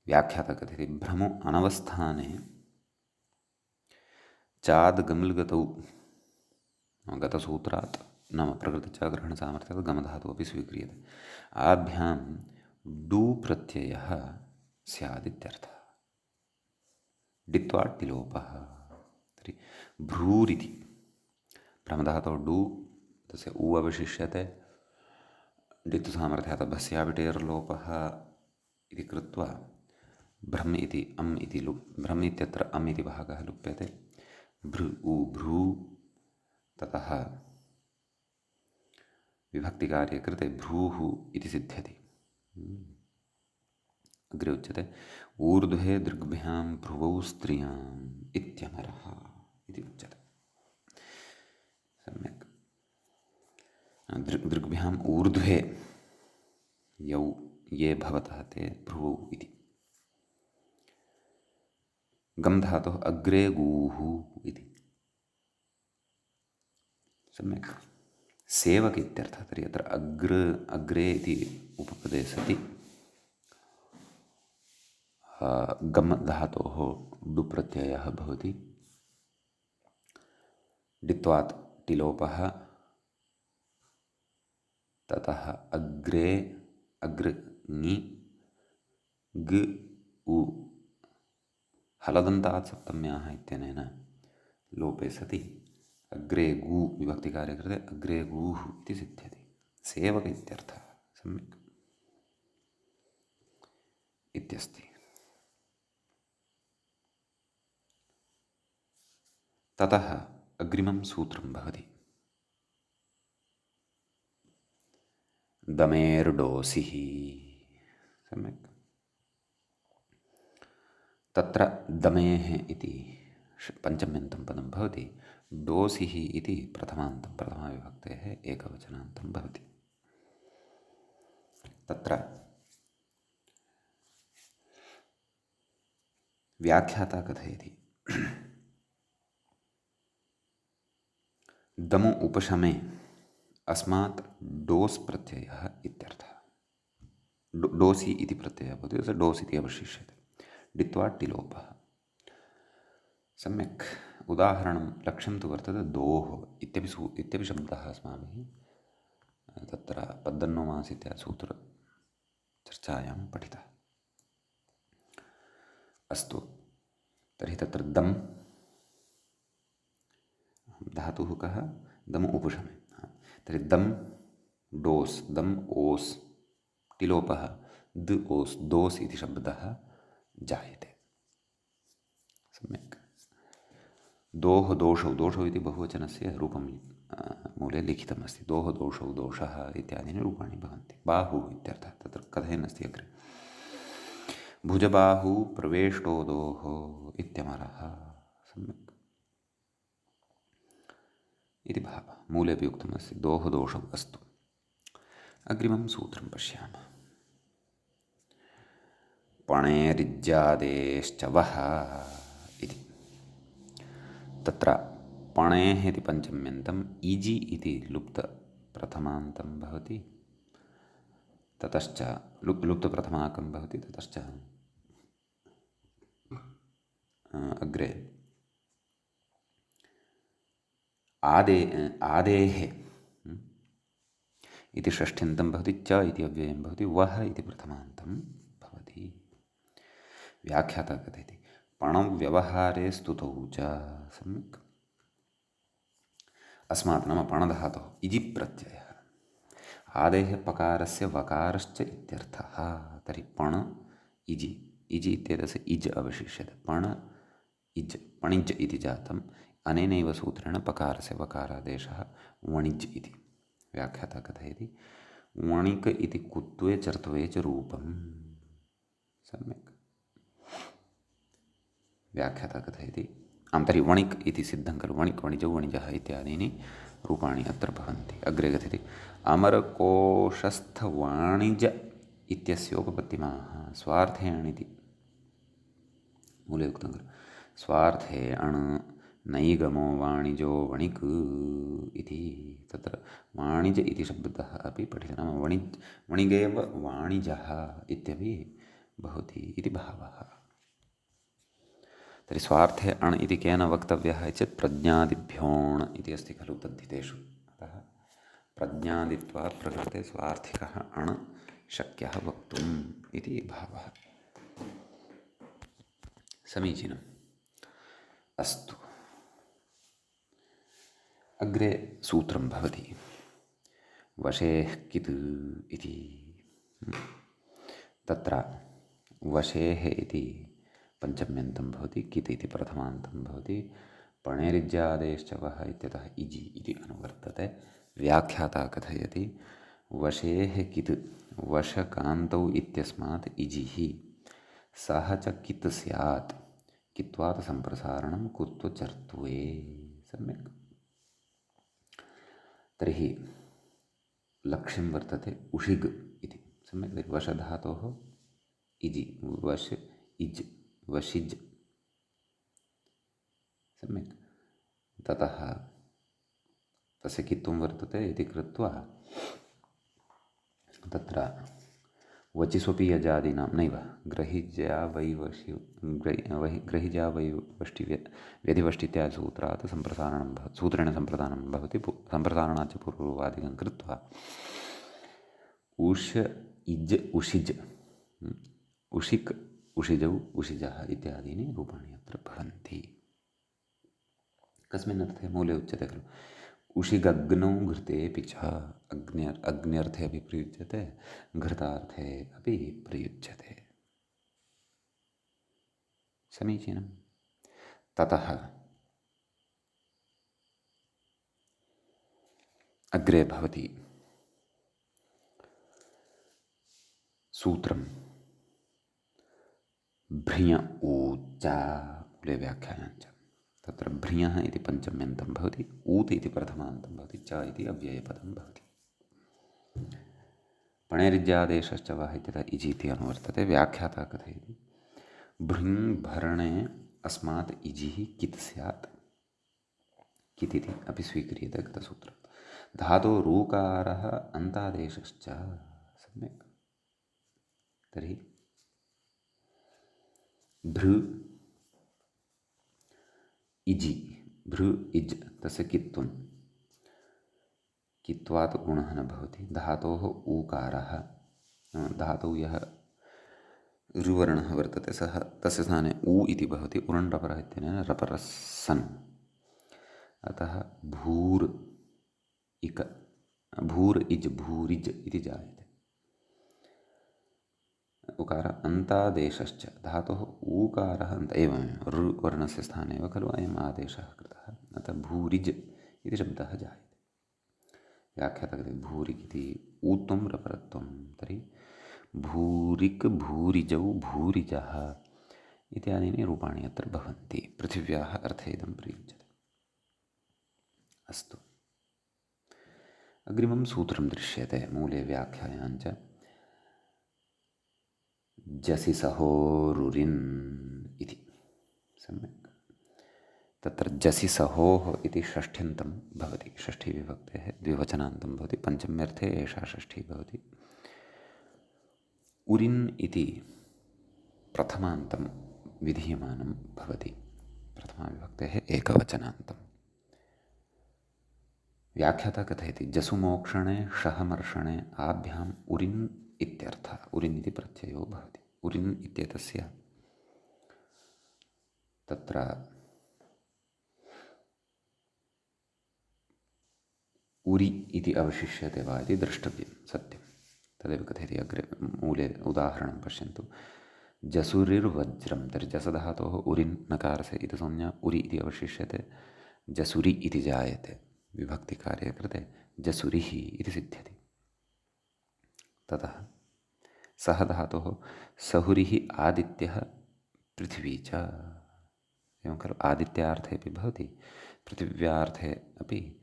व्याख्याता कथयति भ्रमो अनवस्थाने चाद्गमल्गतौ गतसूत्रात् नाम प्रकृतिचाग्रहणसामर्थ्यात् गमधातुः अपि स्वीक्रियते, आभ्यां डू प्रत्ययः स्यादित्यर्थः। डित्वा टिलोपः तर्हि भ्रूरिति प्रमधातोः डू तस्य उ अवशिष्यते, डित्तुसामर्थ्यात् भस्याविटेर्लोपः इति कृत्वा भ्रम् इति अम् इति भ्रम् इत्यत्र अम् इति भागः लुप्यते, भ्रू उ भ्रू, ततः विभक्तिकार्ये कृते भ्रूः इति सिद्ध्यति। अग्रे उच्यते ऊर्ध्वे दृग्भ्यां भ्रुवौ स्त्रियाम् इत्यमरः इति उच्यते। सम्यक्। दृग्भ्याम् ऊर्ध्वे यौ ये भवतः ते भ्रुवौ इति। गम धातुः अग्रे गूः इति। सम्यक्। सेवक इत्यर्थः। तर्हि अत्र अग्रे इति उपपदे सति गम धातोः डु प्रत्ययः भवति, डित्वात् टिलोपः, ततः अग्रे ङि ग उ हलदन्तात् सप्तम्याः इत्यनेन लोपे सति अग्रे गू विभक्तिकार्ये कृते अग्रे गूः इति सिद्ध्यति। सेवक इत्यर्थः। सम्यक् इत्यस्ति। ततः अग्रिमं सूत्रं भवति दमेर्डोसिः। सम्यक्। तत्र दमेः इति पञ्चम्यन्तं पदं भवति, डोसिः इति प्रथमान्तं प्रथमाविभक्तेः एकवचनान्तं भवति। तत्र व्याख्याता कथयति दमो उपशमे अस्मात् डोस् प्रत्ययः इत्यर्थः। डोसि इति प्रत्ययः भवति, तस्य डोस् इति अवशिष्यते, डित्वा टिलोपः। सम्यक्। उदाहरणं लक्ष्यं तु वर्तते दोः इत्यपि शब्दः अस्माभिः तत्र पद्दन्नोमास् इत्यादि सूत्रचर्चायां पठितः। अस्तु, तर्हि तत्र दम् धातुः कः? दम उपशमे। तर्हि दम् डोस्, दम् ओस्, टिलोपः द ओस्, दोस् इति शब्दः जायते। सम्यक्। दोः दोषौ, दोषौ इति बहुवचनस्य रूपं मूले लिखितमस्ति। दोः दोषौ दोषः इत्यादीनि रूपाणि भवन्ति। बाहुः इत्यर्थः तत्र कथयन्नस्ति अग्रे भुजबाहु प्रवेष्टोदोः इत्यमरः। सम्यक् इति भावः मूलेपि उक्तमस्ति। दोः दोषौ। अस्तु, अग्रिमं सूत्रं पश्यामः। पणेरिज्जादेश्च वः इति। तत्र पणेः इति पञ्चम्यन्तम्, इजि इति लुप्तप्रथमान्तं भवति, ततश्च लुप्तप्रथमाकं भवति, ततश्च अग्रे आदेः इति षष्ठ्यन्तं भवति, च इति अव्ययं भवति, वः इति प्रथमान्तं भवति। व्याख्याता कथयति पणव्यवहारे स्तुतौ च। सम्यक्। अस्मात् नाम पणधातोः इजि प्रत्ययः, आदेः पकारस्य वकारश्च इत्यर्थः। तर्हि पण इजि इजि इत्येतस्य इज् अवशिष्यते। इज् पणिज् इति जातम्। अनेनैव सूत्रेण पकारस्य वकारादेशः वणिज् इति। व्याख्याता कथयति वणिक् इति कुत्वे चर्त्वे च रूपम्। सम्यक् व्याख्याता कथयति तर्हि वणिक् इति सिद्धं खलु। वणिक् वणिजौ वणिजः इत्यादीनि रूपाणि अत्र भवन्ति। अग्रे कथयति अमरकोशस्थवाणिज इत्यस्योपपत्तिमाह स्वार्थे अणिति। मूले उक्तं खलु स्वार्थे अण् नैगमो वाणिजो वणिक् इति। तत्र वाणिज इति शब्दतः अपि पठितं, नाम वणिगेव वाणिजः इत्यपि भवति इति भावः। तर्हि स्वार्थे अण् इति केन वक्तव्यः चेत् प्रज्ञादिभ्योऽण् इति अस्ति खलु तद्धितेषु। अतः प्रज्ञादित्वात् प्रकृते स्वार्थिकः अण् शक्यः वक्तुम् इति भावः। समीचीनम्। अस्तु, अग्रे सूत्रं भवति वशेः कित् इति। तत्र वशेः इति पञ्चम्यन्तं भवति, कित् इति प्रथमान्तं भवति। पणेरिज्यादेश्च वः इत्यतः इजि इति अनुवर्तते। व्याख्याता कथयति वशेः कित् वशकान्तौ इत्यस्मात् इजिः सः च कित् स्यात् कित्वात् सम्प्रसारणं कुत्व चर्त्वे। सम्यक्। तर्हि लक्ष्यं वर्तते उषिग् इति। सम्यक्। तर्हि वशधातोः इजि वश इज् वशिज्। सम्यक्। ततः तस्य कित्वं वर्तते इति कृत्वा तत्र वचिस्वपि यजादीनां नैव ग्रहिज्या वै वष्टि व्यधिवष्टित्यादि सूत्रात् सम्प्रसारणं भवति। सूत्रेण सम्प्रदानं भवति। सम्प्रसारणात् च पूर्ववादिकं कृत्वा उष इज् उषिज् उषिक् उषिजौ उषिजः इत्यादीनि रूपाणि अत्र भवन्ति। कस्मिन् अर्थे? मूले उच्यते खलु उषिगग्नौ घृतेऽपि च। अग्न्यर्थे अपि प्रयुज्यते, घृतार्थे अपि प्रयुज्यते। समीचीनं। ततः अग्रे भवति सूत्रं भ्रिय ऊच्च। मूले व्याख्यायाञ्च तत्र भ्रियः इति पञ्चम्यन्तं भवति, ऊत् इति प्रथमान्तं भवति, च इति अव्ययपदं भवति। पणेरिज्यादेशश्च वः इत्यतः इजि इति अनुवर्तते। व्याख्याता कथयति भृङ् भरणे अस्मात् इजिः कित् स्यात्। कित् इति अपि स्वीक्रियते गतसूत्रं। धातोः ऋकारः अन्तादेशश्च। सम्यक्। तर्हि भृ इजि भृ इज् तस्य कित्वं कित्वात् गुणः न भवति। धातोः ऊकारः धातौ यः ऋवर्णः वर्तते सः तस्य स्थाने ऊ इति भवति। उरण् रपरः इत्यनेन रपरः सन्। अतः भूर् इक भूर् इज् भूरिज् इति जायते। उकार अन्तादेशश्च धातोः ऊकारः अन्त एवमेव ऋवर्णस्य स्थाने एव खलु अयम् आदेशः कृतः। अतः भूरिज् इति शब्दः जायते। व्याख्याता कथयति भूरिक् इति ऊत्वं रपरत्वं। तर्हि भूरिक् भूरिजौ भूरिजः इत्यादीनि रूपाणि अत्र भवन्ति। पृथिव्याः अर्थे इदं प्रयुज्यते। अस्तु, अग्रिमं सूत्रं दृश्यते मूले व्याख्यायाञ्च जसि सहोरुरिन् इति। सम्यक्। तत्र जसि सहोः इति षष्ठ्यन्तं भवति। षष्ठीविभक्तेः द्विवचनान्तं भवति। पञ्चम्यर्थे एषा षष्ठी भवति। उरिन् इति प्रथमान्तं विधीयमानं भवति। प्रथमाविभक्तेः एकवचनान्तं। व्याख्याता कथयति जसुमोक्षणे शहमर्षणे आभ्याम् उरिन् इत्यर्थः। उरिन् इति प्रत्ययो भवति। उरिन् इत्येतस्य तत्र उरि इति अवशिष्यते वा इति द्रष्टव्यं। सत्यं तदेव कथयति। अग्रे मूले उदाहरणं पश्यन्तु। जसुरिर्वज्रं तर्हि जसधातोः उरिन् नकारस्य इति संज्ञा उरि इति अवशिष्यते, जसुरि इति जायते, विभक्तिकार्ये कृते जसुरिः इति सिद्ध्यति। ततः सः धातोः सहुरिः आदित्यः पृथिवी च, एवं खलु आदित्यार्थेपि भवति, पृथिव्यार्थे अपि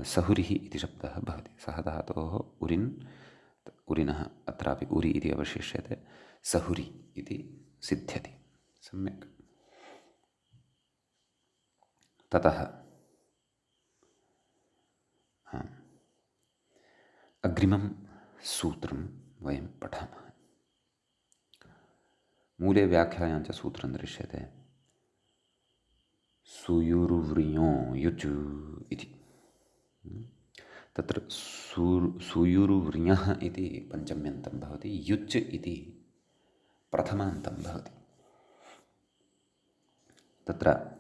सहुरिः इति शब्दः भवति। सः धातोः उरिन्, उरिनः अत्रापि उरि इति अवशिष्यते, सहुरि इति सिद्ध्यति। सम्यक्। ततः अग्रिमं सूत्रं वयं पठामः। मूले व्याख्यायां च सूत्रं दृश्यते, सुयुरुव्रियो युचु इति। तत्र सुयुरुव्रियः इति पञ्चम्यन्तं भवति, युच् इति प्रथमान्तं भवति। तत्र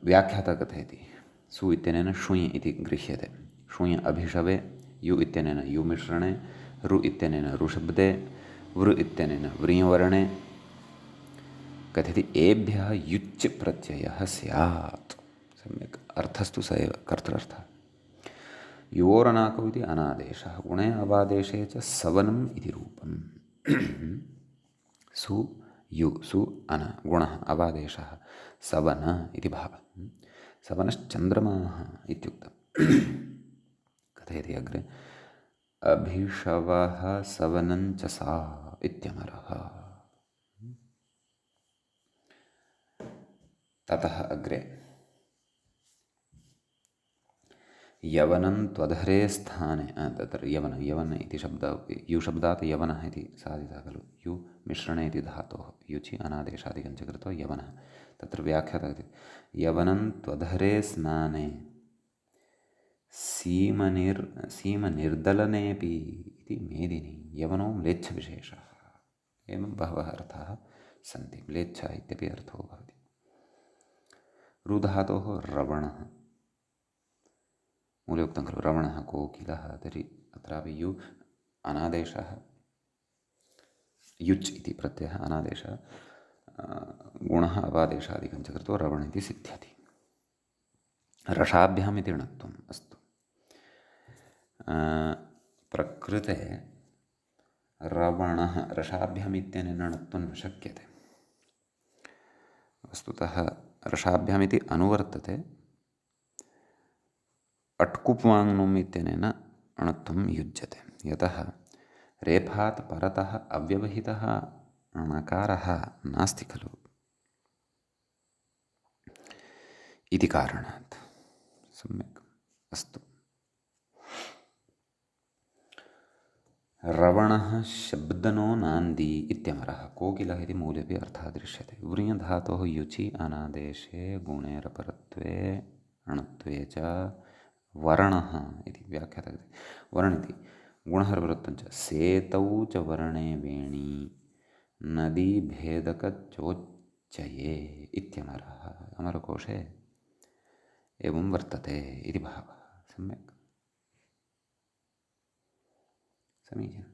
व्याख्याता कथयति, सु इत्यनेन शुञ् इति गृह्यते, शुञ् अभिषवे, यु इत्यनेन युमिश्रणे, रु इत्यनेन ऋशब्दे, वृ इत्यनेन व्रियवर्णे, कथयति एभ्यः युच् प्रत्ययः स्यात्। सम्यक्। अर्थस्तु स एव, कर्तृर्थः। योरनाकौ इति अनादेशः, गुणे अवादेशे च सवनम् इति रूपम्। सु यु सु अन गुणः अवादेशः सवन इति भावः। सवनश्चन्द्रमाः इत्युक्तम्। कथयति अग्रे, अभिषवः सवनञ्च सा इत्यमरः। ततः अग्रे यवनं त्वधरे स्थाने, तत्र यवन इति शब्दः, यु शब्दात् यवनः इति साधितः खलु, यु मिश्रणे इति धातोः, युचि अनादेशादिकं च कृत्वा यवनः। तत्र व्याख्याता इति यवनं त्वधरे स्नाने सीमनिर्दलनेऽपि इति मेदिनी, यवनो म्लेच्छविशेषः। एवं बहवः अर्थाः सन्ति। म्लेच्छः इत्यपि अर्थो भवति। रुधातोः रवणः, मूले उक्तं खलु रवणः कोकिलः, तर्हि अत्रापि यु अनादेशः, युच् इति प्रत्ययः अनादेशः, गुणः अवादेशादिकं च कृत्वा रवण इति सिद्ध्यति। रसाभ्याम् इति णत्वम् अस्तु। प्रकृते रवणः रसाभ्याम् इत्यनेन णत्वं न शक्यते। वस्तुतः रसाभ्याम् इति अनुवर्तते, अट्कुप्वाङ्नुम् इत्यनेन णत्वं युज्यते। यतः रेफात् परतः अव्यवहितः णकारः नास्ति खलु इति कारणात्। सम्यक्। अस्तु। रवणः शब्दनो नान्दी इत्यमरः, कोकिलः इति मूलेपि अर्थः दृश्यते। व्रियधातोः युचि अनादेशे गुणेरपरत्वे णत्वे च वर्णः इति व्याख्याता। वर्ण इति गुणः रपरत्वं च, सेतौ च वर्णे वेणी नदीभेदकचोच्चये इत्यमरः। अमरकोशे एवं वर्तते इति भावः। सम्यक्। समीचीनम्।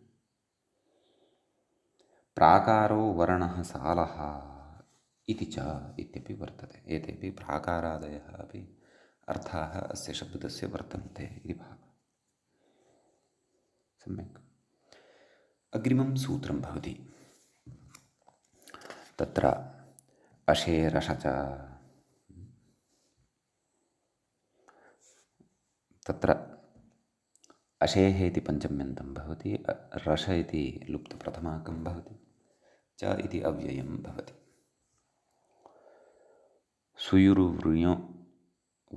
प्राकारो वर्णः सालः इति च इत्यपि वर्तते। एतेपि प्राकारादयः अपि अर्थाः अस्य शब्दस्य वर्तन्ते इति भावः। सम्यक्। अग्रिमं सूत्रं भवति, तत्र अशेरश च, तत्र अशेः इति पञ्चम्यन्तं भवति, रश इति लुप्तप्रथमाकं भवति, च इति अव्ययं भवति। सुयुरुव्रियो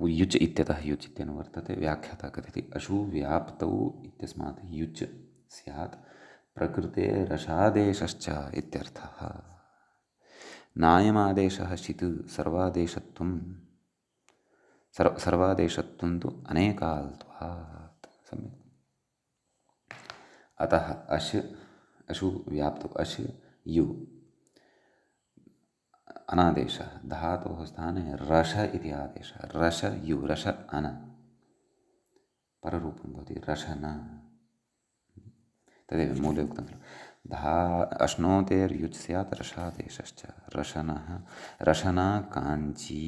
युच् इत्यतः युच् इत्यनुवर्तते। व्याख्याता कथयति अशुव्याप्तौ इत्यस्मात् युच् स्यात्, प्रकृते रसादेशश्च इत्यर्थः। नायमादेशः शित् सर्वादेशत्वं तु अनेकाल्त्वात्। सम्यक्। अतः अशु व्याप्तौ अश् यु अनादेशः, धातोः स्थाने रश इति आदेशः, रश यु रश अन पररूपं भवति, रशना। तदेव मूले उक्तं खलु अश्नोतेर्युच् स्यात् रसादेशश्च रशनः रशना काञ्ची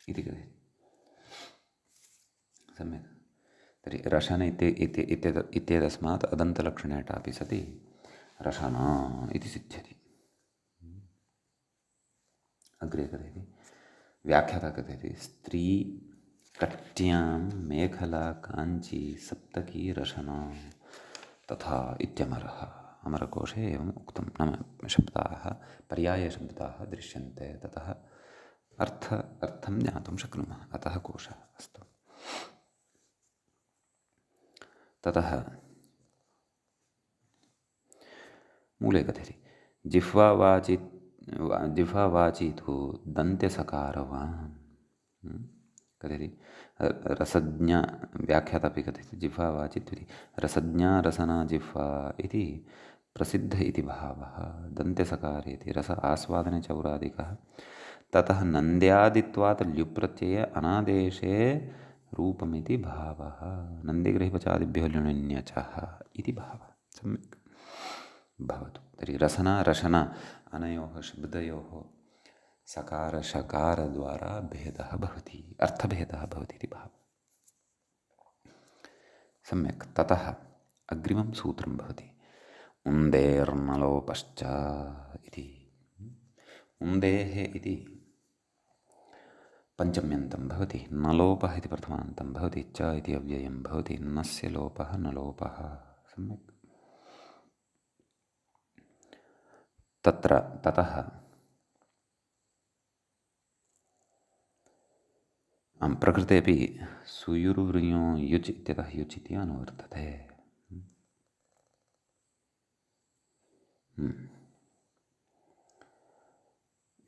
इति कथयति सम्यक्। तर्हि रशन इत्येतस्मात् अदन्तलक्षणे टापि सति रशना इति सिद्ध्यति। अग्रे कथयति व्याख्याता कथयति स्त्री कट्यां मेखला काञ्ची सप्तकी रशना तथा इत्यमरः। अमरकोशे एवम् उक्तं, नाम शब्दाः पर्यायशब्दाः दृश्यन्ते, ततः अर्थं ज्ञातुं शक्नुमः, अतः कोशः। अस्तु, ततः मूले कथयति जिह्वावाचि तु दन्त्यसकारवान् कथयति रसज्ञा व्याख्याता अपि कथयति जिह्वावाचि इति रसज्ञा रसना जिह्वा इति प्रसिद्ध इति भावः दन्त्यसकारे इति रस आस्वादने चौरादिकः ततः नन्द्यादित्वात् ल्युप्रत्यये अनादेशे रूपमिति भावः नन्दिग्रहिपचादिभ्यो ल्युनिन्यचः इति भावः। सम्यक् भवतु। तर्हि रसना रशना अनयोः शब्दयोः सकारशकारद्वारा भेदः भवति, अर्थभेदः भवति इति भावः। सम्यक्। ततः अग्रिमं सूत्रं भवति उन्देर्नलोपश्च इति। उन्देः इति पञ्चम्यन्तं भवति, नलोपः इति प्रथमान्तं भवति, च इति अव्ययं भवति, नस्य लोपः नलोपः। सम्यक्। ततः प्रकृतेपि सुयुरुवृञो युच् इत्यतः युच् इति अनुवर्तते।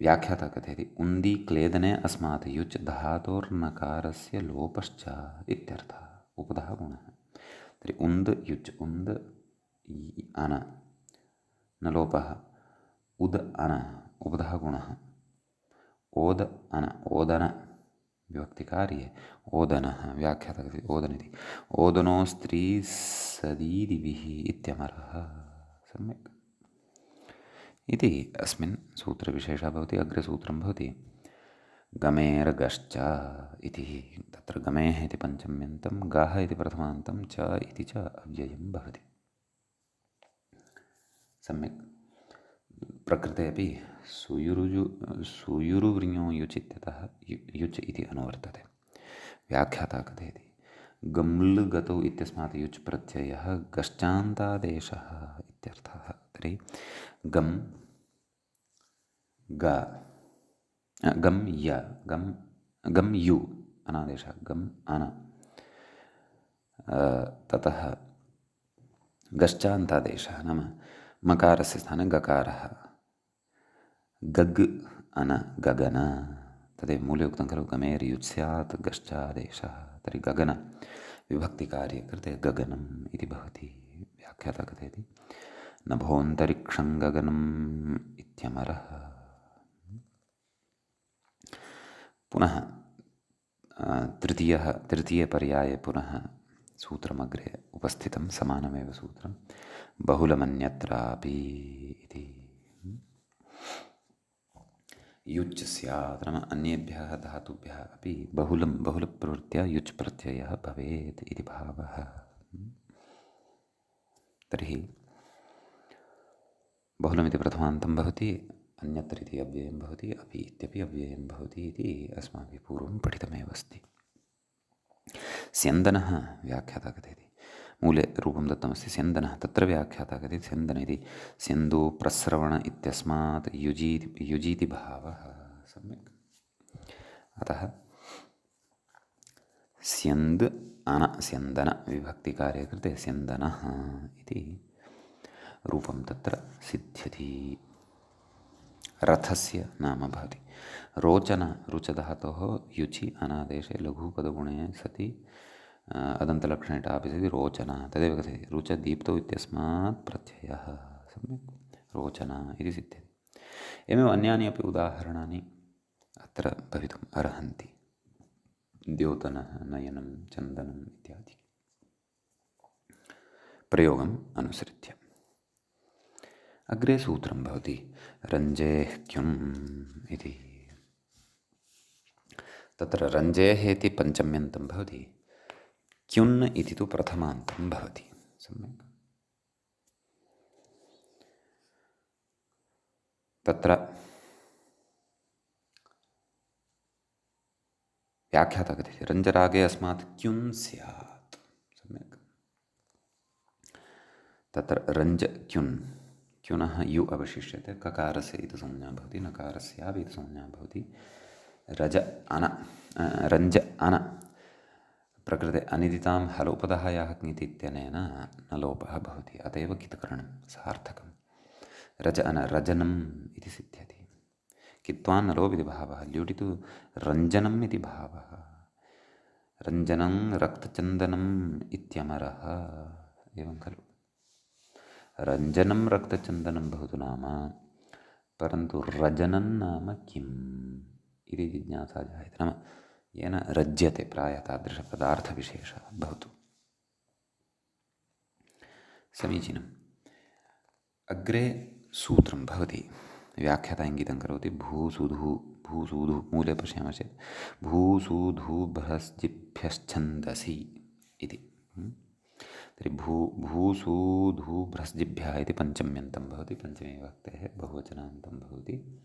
व्याख्याता कथयति उन्दी क्लेदने अस्मात् युच् धातोर्नकारस्य लोपश्च इत्यर्थः। उपधः गुणः। तर्हि उन्द् युच् उन्द् अन न लोपः, उद् अन उपधः गुणः, ओद अन ओदन विभक्तिकार्ये ओदनः। व्याख्याता कथयति ओदनिति ओदनो स्त्री सदीदिभिः इत्यमरः। सम्यक् इति अस्मिन् सूत्रविशेषः भवति। अग्रे सूत्रं भवति गमेर्गश्च इति। तत्र गमेः इति पञ्चम्यन्तं, गः इति प्रथमान्तं, च इति च अव्ययं भवति। सम्यक्। प्रकृते अपि सुयुरुवृञो युच् इत्यतः युच् इति अनुवर्तते। व्याख्याता कथयति गम्ल गतौ इत्यस्मात् युच् प्रत्ययः गश्चान्तादेशः इत्यर्थः। तर्हि गम् यु अनादेशः, गम् अन, ततः गश्चान्तादेशः नाम मकारस्य स्थाने गकारः, गग् अन गगन। तदेव मूले उक्तं खलु गमेर्युच् स्यात् गश्चादेशः। तर्हि गगन विभक्तिकार्ये कृते गगनम् इति भवति। व्याख्याता कथयति नभोऽन्तरिक्षं गगनम् इत्यमरः। पुनः तृतीयपर्याये पुनः सूत्रमग्रे उपस्थितं, समानमेव सूत्रं बहुलमन्यत्रापि इति। युच् स्यात् नाम अन्येभ्यः धातुभ्यः अपि बहुलप्रवृत्त्या युच् प्रत्ययः भवेत् इति भावः। तर्हि बहुलमिति प्रथमान्तं भवति, अन्यत्र इति अव्ययं भवति, अपि इत्यपि अव्ययं भवति इति अस्माभिः पूर्वं पठितमेव अस्ति। स्यन्दनः व्याख्याता कथयति मूले रूपं दत्तमस्ति स्यन्दनः। तत्र व्याख्याता कथयति स्यन्दन इति स्यन्दो प्रस्रवण इत्यस्मात् युजीति भावः। सम्यक्। अतः स्यन्द् अन स्यन्दन विभक्तिकार्ये कृते स्यन्दनः इति रूपं तत्र सिद्ध्यति। रथस्य नाम भवति रोचन रुचधातोः युचि अनादेशे लघुपदगुणे सति अदन्तलक्षणे टापि सति रोचन। तदेव कथयति रुचदीप्तौ इत्यस्मात् प्रत्ययः। सम्यक्। रोचन इति सिद्ध्यति। एवमेव अन्यानि अपि उदाहरणानि अत्र भवितुम् अर्हन्ति। द्योतनः, नयनं, चन्दनम् इत्यादि। प्रयोगम् अनुसृत्य। अग्रे सूत्रं भवति रञ्जेः क्युम् इति। तत्र रञ्जेः इति पञ्चम्यन्तं भवति, क्युन् इति तु प्रथमान्तं भवति। सम्यक्। तत्र व्याख्याता कथयति रञ्जरागे अस्मात् क्युन् स्यात्। सम्यक्। तत्र रञ्ज क्युन्, क्युनः यु अवशिष्यते, ककारस्य इति संज्ञा भवति, नकारस्यापि इति संज्ञा भवति। रज अन, रञ्ज अन प्रकृते अनिदितां हलोपदः याः क्ङिति इत्यनेन न लोपः भवति, अत एव कित्करणं सार्थकं। रज अन रजनम् इति सिद्ध्यति। कित्वान् न लोपिति भावः, ल्युटि तु रञ्जनम् इति भावः। रञ्जनं रक्तचन्दनम् इत्यमरः, एवं खलु। रञ्जनं रक्तचन्दनं भवतु नाम, परन्तु रजनं नाम किम् इति जिज्ञासा जायते। नाम येन रज्यते, प्रायः तादृशपदार्थविशेषः भवतु। समीचीनम्। अग्रे सूत्रं भवति, व्याख्याता इङ्गितं करोति भूसुधु, भूसुधु मूले पश्यामः चेत् भूसुधुभ्रस्जिभ्यश्छन्दसि इति। तर्हि भूसुधुभ्रस्जिभ्यः इति पञ्चम्यन्तं भवति, पञ्चमे विभक्तेः बहुवचनान्तं भवति।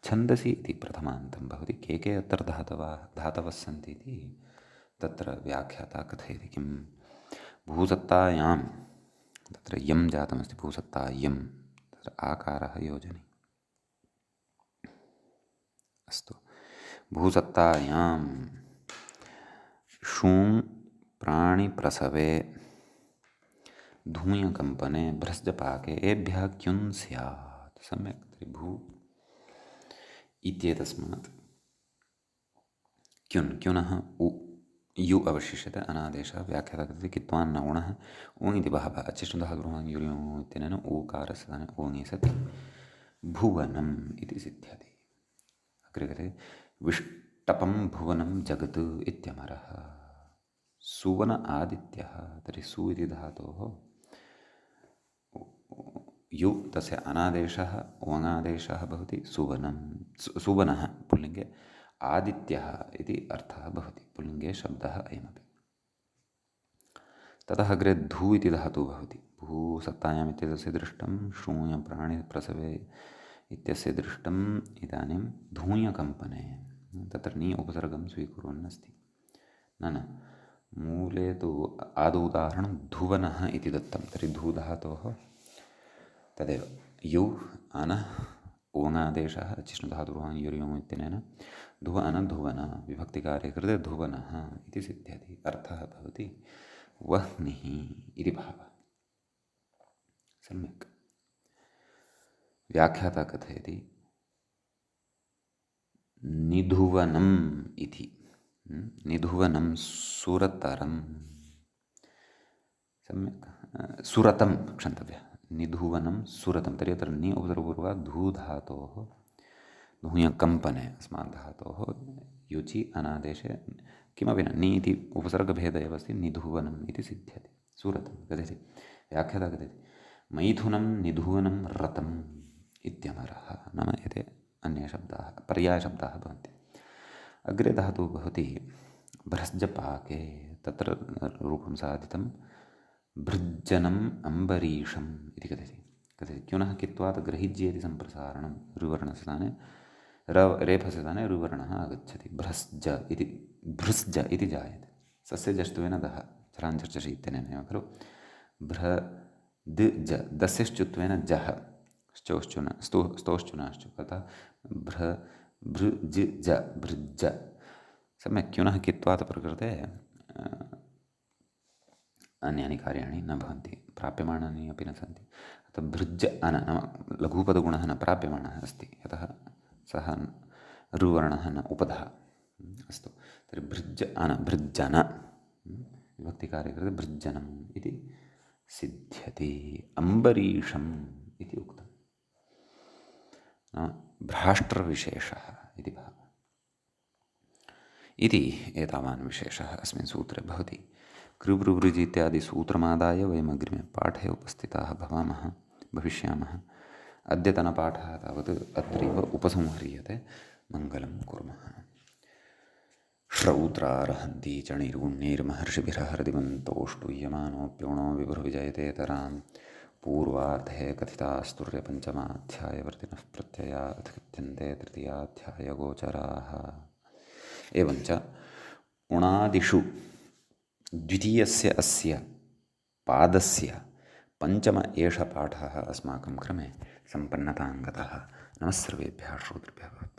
छन्दसि इति प्रथमान्तं भवति। के अत्र धातवः सन्ति इति तत्र व्याख्याता कथयति। किं भूसत्तायां तत्र यं जातमस्ति, भूसत्तायं, तत्र आकारः योजनीयः। अस्तु। भूसत्तायां षूं प्राणिप्रसवे धूयकम्पने भ्रस्जपाके एभ्यः क्युन् स्यात्। सम्यक्। तर्हि भू इत्येतस्मात् क्युन्, क्युनः उ यु अवशिष्यते, अनादेशः। व्याख्याता कथयति कित्वान् न गुणः ऊङ् इति भावः, अचिष्णुधातुः युर्योः इत्यनेन ऊकारस्य स्थाने ऊङि सति भुवनम् इति सिद्ध्यति। अग्रे कथयति विष्टपं भुवनं जगत् इत्यमरः। सुवन आदित्यः, तर्हि सु इति धातोः यु तस्य अनादेशः वङादेशः भवति सुवनं, सुवनः पुल्लिङ्गे, आदित्यः इति अर्थः भवति, पुल्लिङ्गे शब्दः अयमपि। ततः अग्रे धू इति धातुः भवति। भूसत्तायाम् इत्यस्य दृष्टं, शून्य प्राणिप्रसवे इत्यस्य दृष्टम्, इदानीं धूयकम्पने, तत्र नि उपसर्गं स्वीकुर्वन्नस्ति। न मूले तु आदौ उदाहरणं धुवनः इति दत्तं, तर्हि धू धातोः तदेव यु अन ओङादेशः चिष्णुधातुः युर्योम् इत्यनेन धुव अन धुवन, विभक्तिकार्ये कृते धुवनः इति सिद्ध्यति। अर्थः भवति वह्निः इति भावः। सम्यक्। व्याख्याता कथयति निधुवनम् इति। निधुवनं सुरतरं, सम्यक्, सुरतं क्षन्तव्यः, निधुवनं सुरतं। तर्हि अत्र नि उपसर्गपूर्वात् धू धातोः धूयकम्पने अस्मात् धातोः युचि अनादेशे किमपि न, नि इति उपसर्गभेदः एव अस्ति, निधुवनम् इति सिद्ध्यति। सुरतं कथयति। व्याख्याता कथयति मैथुनं निधुवनं रतम् इत्यमरः। नाम एते अन्ये शब्दाः, पर्यायशब्दाः भवन्ति। अग्रे धातुः भवति भ्रस्जपाके, तत्र रूपं साधितं भृज्जनम् अम्बरीषम् इति कथयति। क्युनः कित्वात् ग्रहिज्य इति सम्प्रसारणं, रुवर्णस्य स्थाने रेफस्य स्थाने रुवर्णः आगच्छति। भ्रस्ज इति, भृस्ज इति जायते, सस्य जष्टुवेन दः, चराञ्चर्चषि इत्यनेन एव खलु। भ्रद्ज, दस्य श्चुत्वेन जः, श्चौश्चुन स्तोश्चुनाश्चु, अतः भृज भृज। सम्यक्। क्युनः कित्वात् प्रकृते अन्यानि कार्याणि न भवन्ति, प्राप्यमाणानि अपि न सन्ति। अतः भृज अन नाम लघुपदगुणः न प्राप्यमाणः अस्ति, यतः सः रुवर्णः न उपधः। अस्तु। तर्हि भृज अन भृज्जन, विभक्तिकार्ये कृते भृज्जनम् इति सिद्ध्यति। अम्बरीषम् इति उक्तं, नाम भ्राष्ट्रविशेषः इति भावः। इति एतावान् विशेषः अस्मिन् सूत्रे भवति। कृवृवृजि इत्यादि सूत्रमादाय वयम् अग्रिमे पाठे उपस्थिताः भविष्यामः। अद्यतनपाठः तावत् अत्रैव उपसंह्रियते। मङ्गलं कुर्मः। श्रौत्रार्हन्ति च निरुण्णैर्महर्षिभिरहृदिमन्तोष्टूयमानोऽप्योणो विभुर्विजयतेतरां पूर्वार्धे कथितास्तुर्यपञ्चमाध्यायवर्तिनः प्रत्यया अथ कथ्यन्ते तृतीयाध्यायगोचराः। एवञ्च उणादिषु द्वितीयस्य अस्य पादस्य पञ्चम एष पाठः अस्माकं क्रमे सम्पन्नतां गतः। नमः सर्वेभ्यः श्रोतृभ्यः।